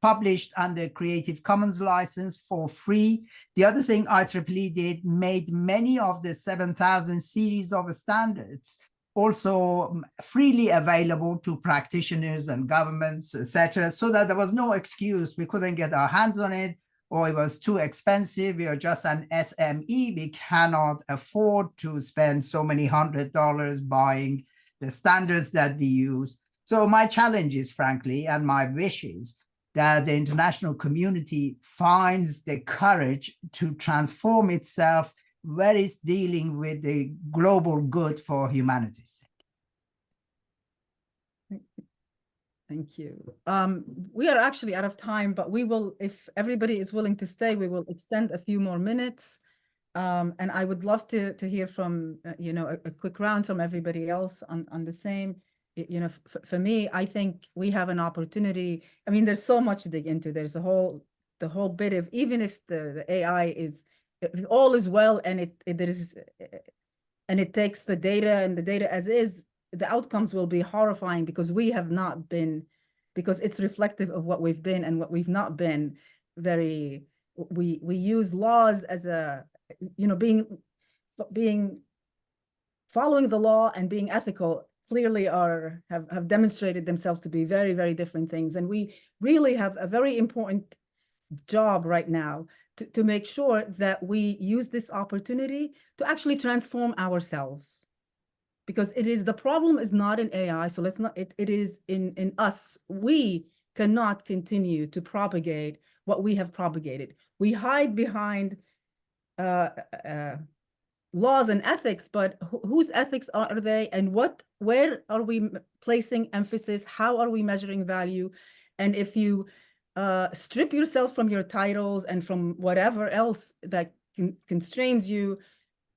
published under Creative Commons license for free. The other thing IEEE did, made many of the 7,000 series of standards also freely available to practitioners and governments, etc., so that there was no excuse we couldn't get our hands on it, or it was too expensive, we are just an SME, we cannot afford to spend so many $100 buying the standards that we use. So my challenge is, frankly, and my wish is, that the international community finds the courage to transform itself where it's dealing with the global good for humanity's sake. Thank you. We are actually out of time, but we will, if everybody is willing to stay, we will extend a few more minutes. And I would love to hear from, you know, a quick round from everybody else on the same. You know, for me, I think we have an opportunity. I mean, there's so much to dig into. There's a whole the whole bit of, even if the AI is, if all is well and it takes the data and the data as is, the outcomes will be horrifying because we have not been, because it's reflective of what we've been and what we've not been. Very, we use laws as a, you know, being following the law and being ethical clearly have demonstrated themselves to be very, very different things. And we really have a very important job right now to make sure that we use this opportunity to actually transform ourselves. Because it is, the problem is not in AI, so let's not, it is in us. We cannot continue to propagate what we have propagated. We hide behind laws and ethics, but whose ethics are they, and where are we placing emphasis? How are we measuring value? And if you strip yourself from your titles and from whatever else that constrains you,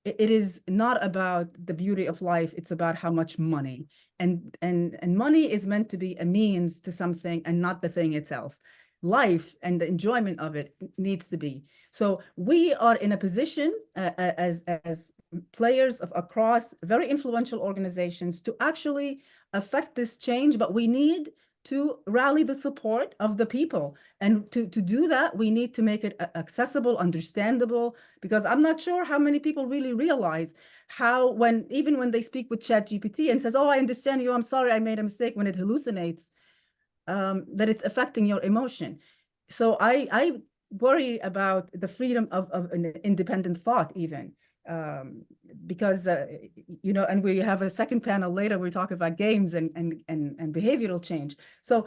it is not about the beauty of life. It's about how much money, and money is meant to be a means to something and not the thing itself. Life and the enjoyment of it needs to be. So we are in a position as players of across very influential organizations to actually affect this change, but we need to rally the support of the people. And to do that, we need to make it accessible, understandable, because I'm not sure how many people really realize how, even when they speak with ChatGPT and says, oh, I understand you, I'm sorry, I made a mistake, when it hallucinates, that it's affecting your emotion. So I worry about the freedom of an independent thought even. Because you know, and we have a second panel later, we talk about games and behavioral change. So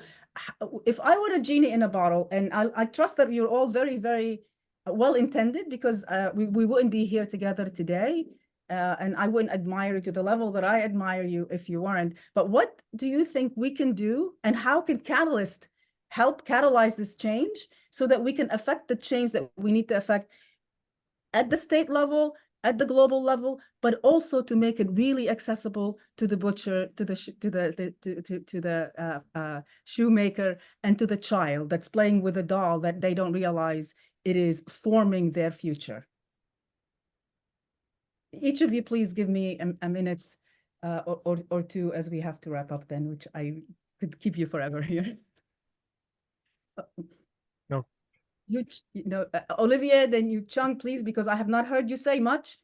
if I were a genie in a bottle, and I trust that you're all very, very well intended, because we wouldn't be here together today, and I wouldn't admire you to the level that I admire you if you weren't. But what do you think we can do, and how can Catalyst help catalyze this change so that we can affect the change that we need to affect at the state level, at the global level, but also to make it really accessible to the butcher, to the shoemaker, and to the child that's playing with a doll that they don't realize it is forming their future. Each of you, please give me a minute or two, as we have to wrap up then, which I could keep you forever here. No. You know, Olivier, then you, Chung, please, because I have not heard you say much.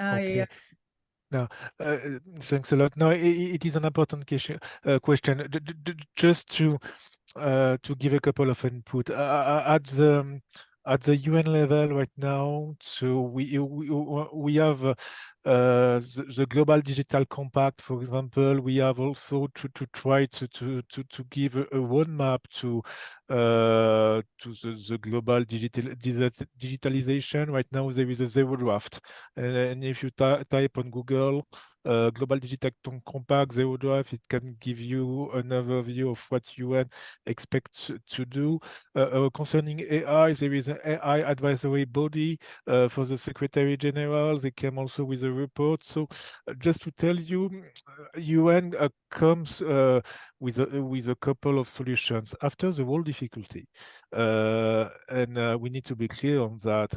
Okay. No, thanks a lot. No, it is an important question. Just to give a couple of input at the UN level right now. So we have the Global Digital Compact, for example. We have also to try to give a roadmap to the global digitalization. Right now, there is a zero draft, and if you type on Google Global Digital Compact Zero Draft, it can give you an overview of what UN expects to do. Concerning AI, there is an AI advisory body for the Secretary General. They came also with a report. So just to tell you, UN comes with a couple of solutions after the whole difficulty. And we need to be clear on that.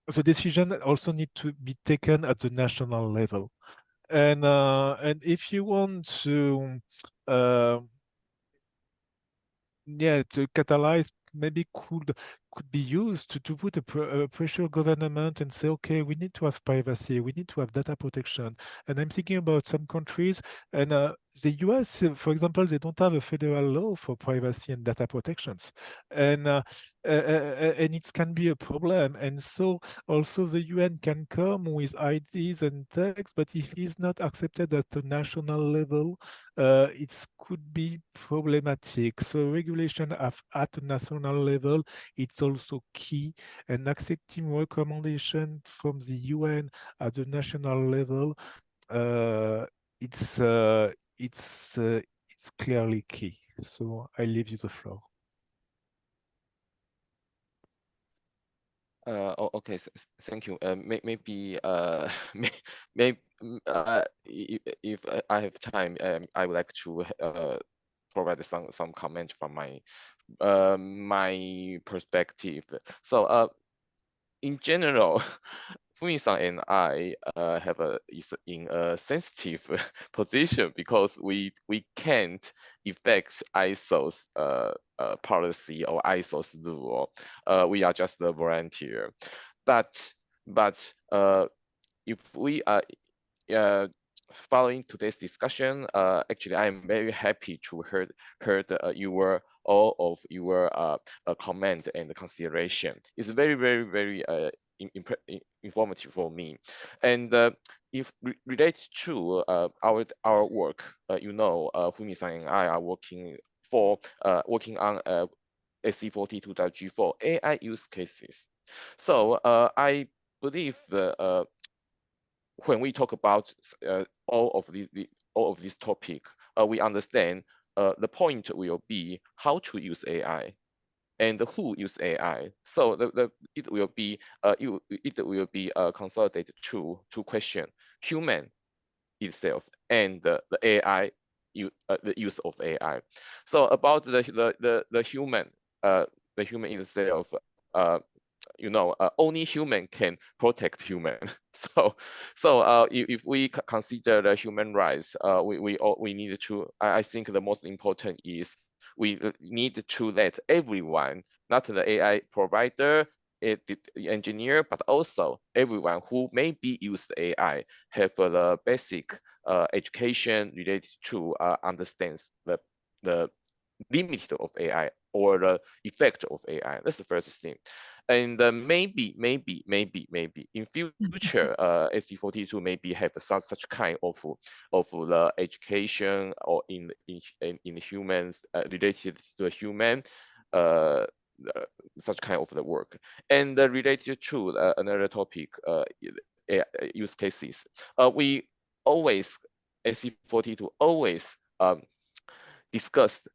The decision also need to be taken at the national level, and if you want to catalyze, maybe could be used to put a pressure government and say, okay, we need to have privacy, we need to have data protection. And I'm thinking about some countries, and the US, for example, they don't have a federal law for privacy and data protections, and it can be a problem. And so also the UN can come with ideas and texts, but if it's not accepted at the national level, it could be problematic. So regulation at the national level, it's also key, and accepting recommendation from the UN at the national level, it's clearly key. So I leave you the floor. Okay, thank you. Maybe if I have time, I would like to provide some comment from my perspective. So in general, Fumi-san and I is in a sensitive position because we can't affect ISO's policy or ISO's rule. We are just a volunteer, but if we are following today's discussion, actually, I am very happy to heard all of your comment and consideration. It's very informative for me. And if related to our work, Fumi-san and I are working on SC42.G4 AI use cases. So I believe when we talk about all of this topic, we understand the point will be how to use AI and who use AI. So it will be consolidated to two questions: human itself and the AI, the use of AI. So about the human itself, only human can protect human. So if we consider the human rights, we need to. I think the most important is we need to let everyone, not the AI provider, the engineer, but also everyone who maybe use AI, have the basic education related to understands the limit of AI or the effect of AI. That's the first thing. And maybe in future, SC42 maybe have such kind of the education or in humans related to the human, such kind of the work. And related to another topic, use cases. We always, SC42 always discussed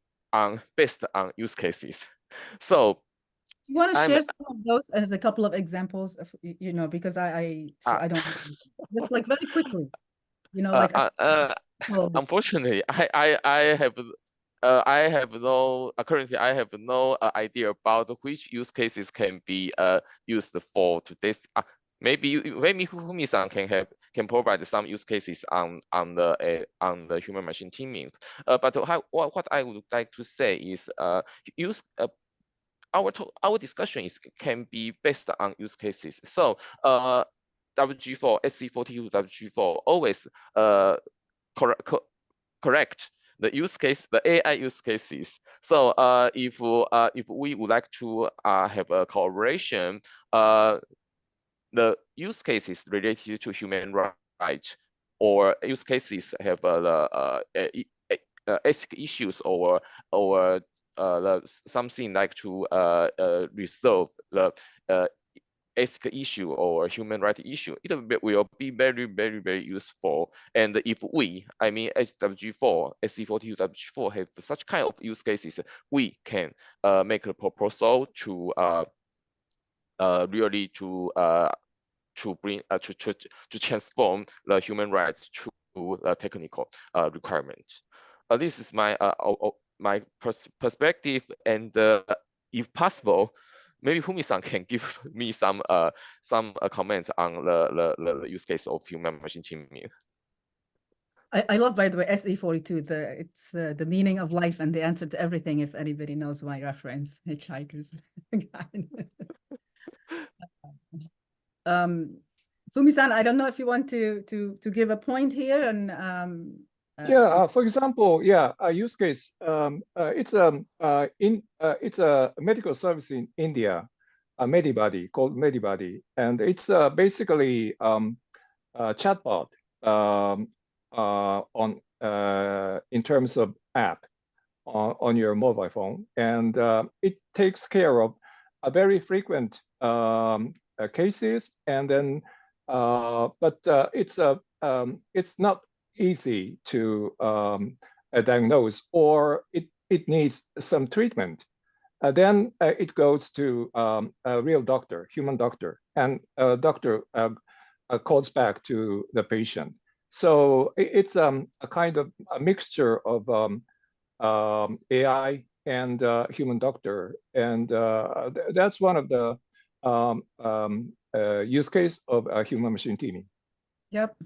based on use cases. So do you want to share some of those as a couple of examples of, because I don't just like very quickly, like unfortunately, I have no currently I have no idea about which use cases can be used for today's. Maybe Fumi-san can provide some use cases on the human machine teaming. But what I would like to say is our discussion can be based on use cases. So WG4 SC42 WG4 always correct the use case, the AI use cases. So if we would like to have a collaboration, the use cases related to human rights or use cases have ethical issues or something like to resolve the ethical issue or human rights issue, it will be very useful. And if we, I mean HWG4, SC42 WG4 have such kind of use cases, we can make a proposal to really to bring to transform the human rights to the technical requirements. This is my perspective, and if possible, maybe Fumi-san can give me some comments on the use case of human machine teaming. I love, by the way, SE42. It's the meaning of life and the answer to everything. If anybody knows my reference, Hitchhikers. Fumi-san, I don't know if you want to give a point here, and for example, a use case. It's a medical service in India, Medibody, called Medibody, and it's basically a chatbot in terms of app on your mobile phone, and it takes care of a very frequent cases, and then but it's not easy to diagnose, or it needs some treatment. Then it goes to a real doctor, human doctor, and a doctor calls back to the patient. So it's a kind of a mixture of AI and human doctor, and that's one of the use case of human-machine teaming. Yep.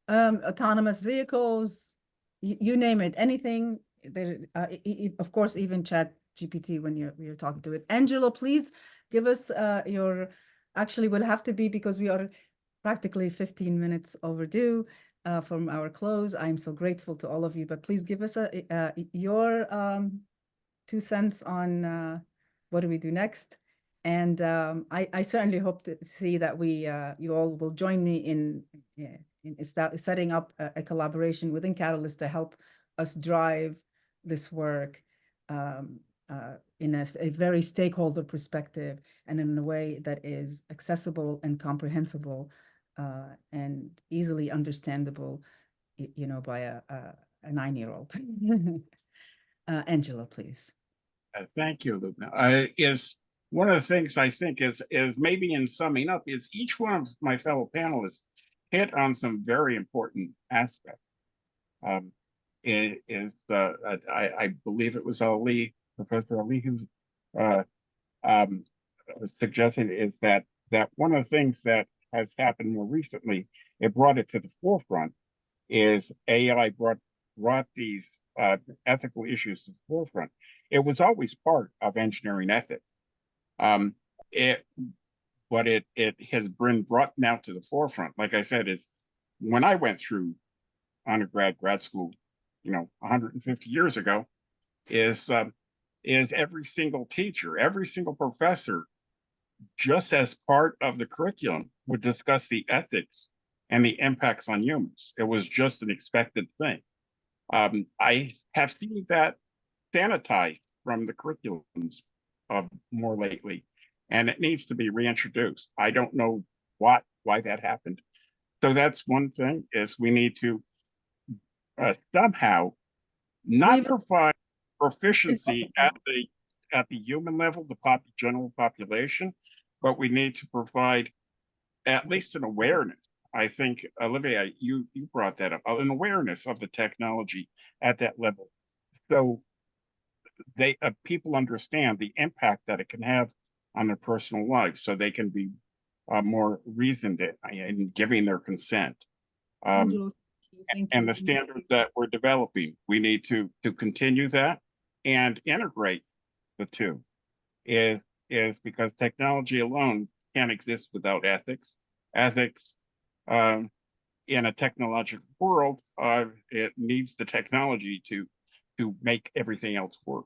Autonomous vehicles, you name it, anything. There, of course, even Chat GPT when you're talking to it. Angelo, please give us your. Actually, will have to be because we are practically 15 minutes overdue from our close. I'm so grateful to all of you, but please give us your 2 cents on what do we do next. And I certainly hope to see that you all will join me in setting up a collaboration within Catalyst to help us drive this work in a very stakeholder perspective and in a way that is accessible and comprehensible and easily understandable, you know, by a 9-year-old. Angela, please. Thank you, Lubna. Is one of the things I think is maybe in summing up is each one of my fellow panelists hit on some very important aspects. I believe it was Ali, Professor Ali, who was suggesting is that one of the things that has happened more recently, it brought it to the forefront, is AI brought these ethical issues to the forefront. It was always part of engineering ethics. But it has been brought now to the forefront. Like I said, is when I went through grad school, you know, 150 years ago, is every single teacher, every single professor, just as part of the curriculum, would discuss the ethics and the impacts on humans. It was just an expected thing. I have seen that sanitized from the curriculums more lately, and it needs to be reintroduced. I don't know why that happened. So that's one thing, is we need to somehow not provide proficiency at the human level, the general population, but we need to provide at least an awareness. I think, Olivia, you brought that up, an awareness of the technology at that level. So people understand the impact that it can have on their personal lives, so they can be more reasoned in giving their consent. And the standards that we're developing, we need to continue that and integrate the two. Is because technology alone can't exist without ethics. Ethics in a technological world, it needs the technology to make everything else work.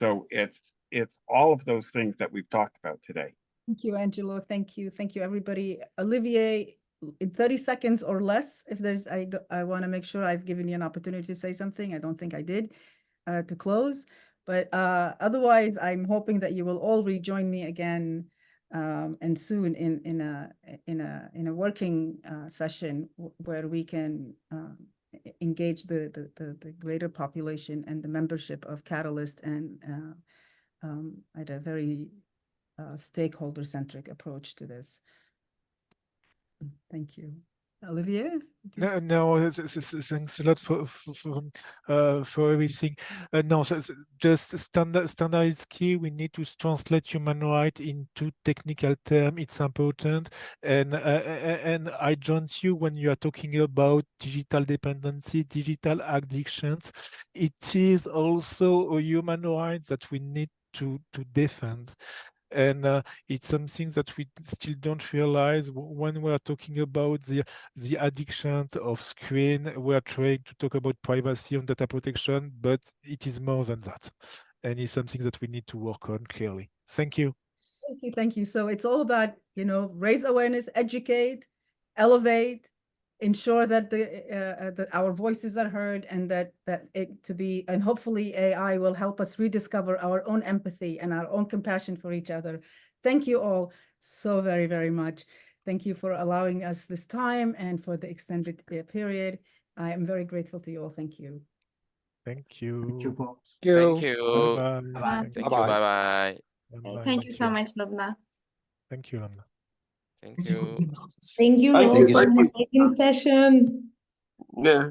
So it's all of those things that we've talked about today. Thank you, Angelo. Thank you, everybody. Olivier, in 30 seconds or less, if there's, I want to make sure I've given you an opportunity to say something. I don't think I did to close, but otherwise, I'm hoping that you will all rejoin me again and soon in a working session where we can engage the greater population and the membership of Catalyst and at a very stakeholder-centric approach to this. Thank you. Olivier? No, thanks a lot for everything. No, just standard is key. We need to translate human rights into technical terms. It's important. And I join you when you are talking about digital dependency, digital addictions. It is also a human right that we need to defend. And it's something that we still don't realize when we're talking about the addiction of screen. We're trying to talk about privacy and data protection, but it is more than that. And it's something that we need to work on clearly. Thank you. Thank you. So it's all about, you know, raise awareness, educate, elevate, ensure that our voices are heard, and and hopefully AI will help us rediscover our own empathy and our own compassion for each other. Thank you all so very, very much. Thank you for allowing us this time and for the extended period. I am very grateful to you all. Thank you. Thank you. Thank you, folks. Thank you. Bye-bye. Thank you. Bye-bye. Thank you so much, Lubna. Thank you, Lubna. Thank you. Thank you all for an amazing session. Yeah.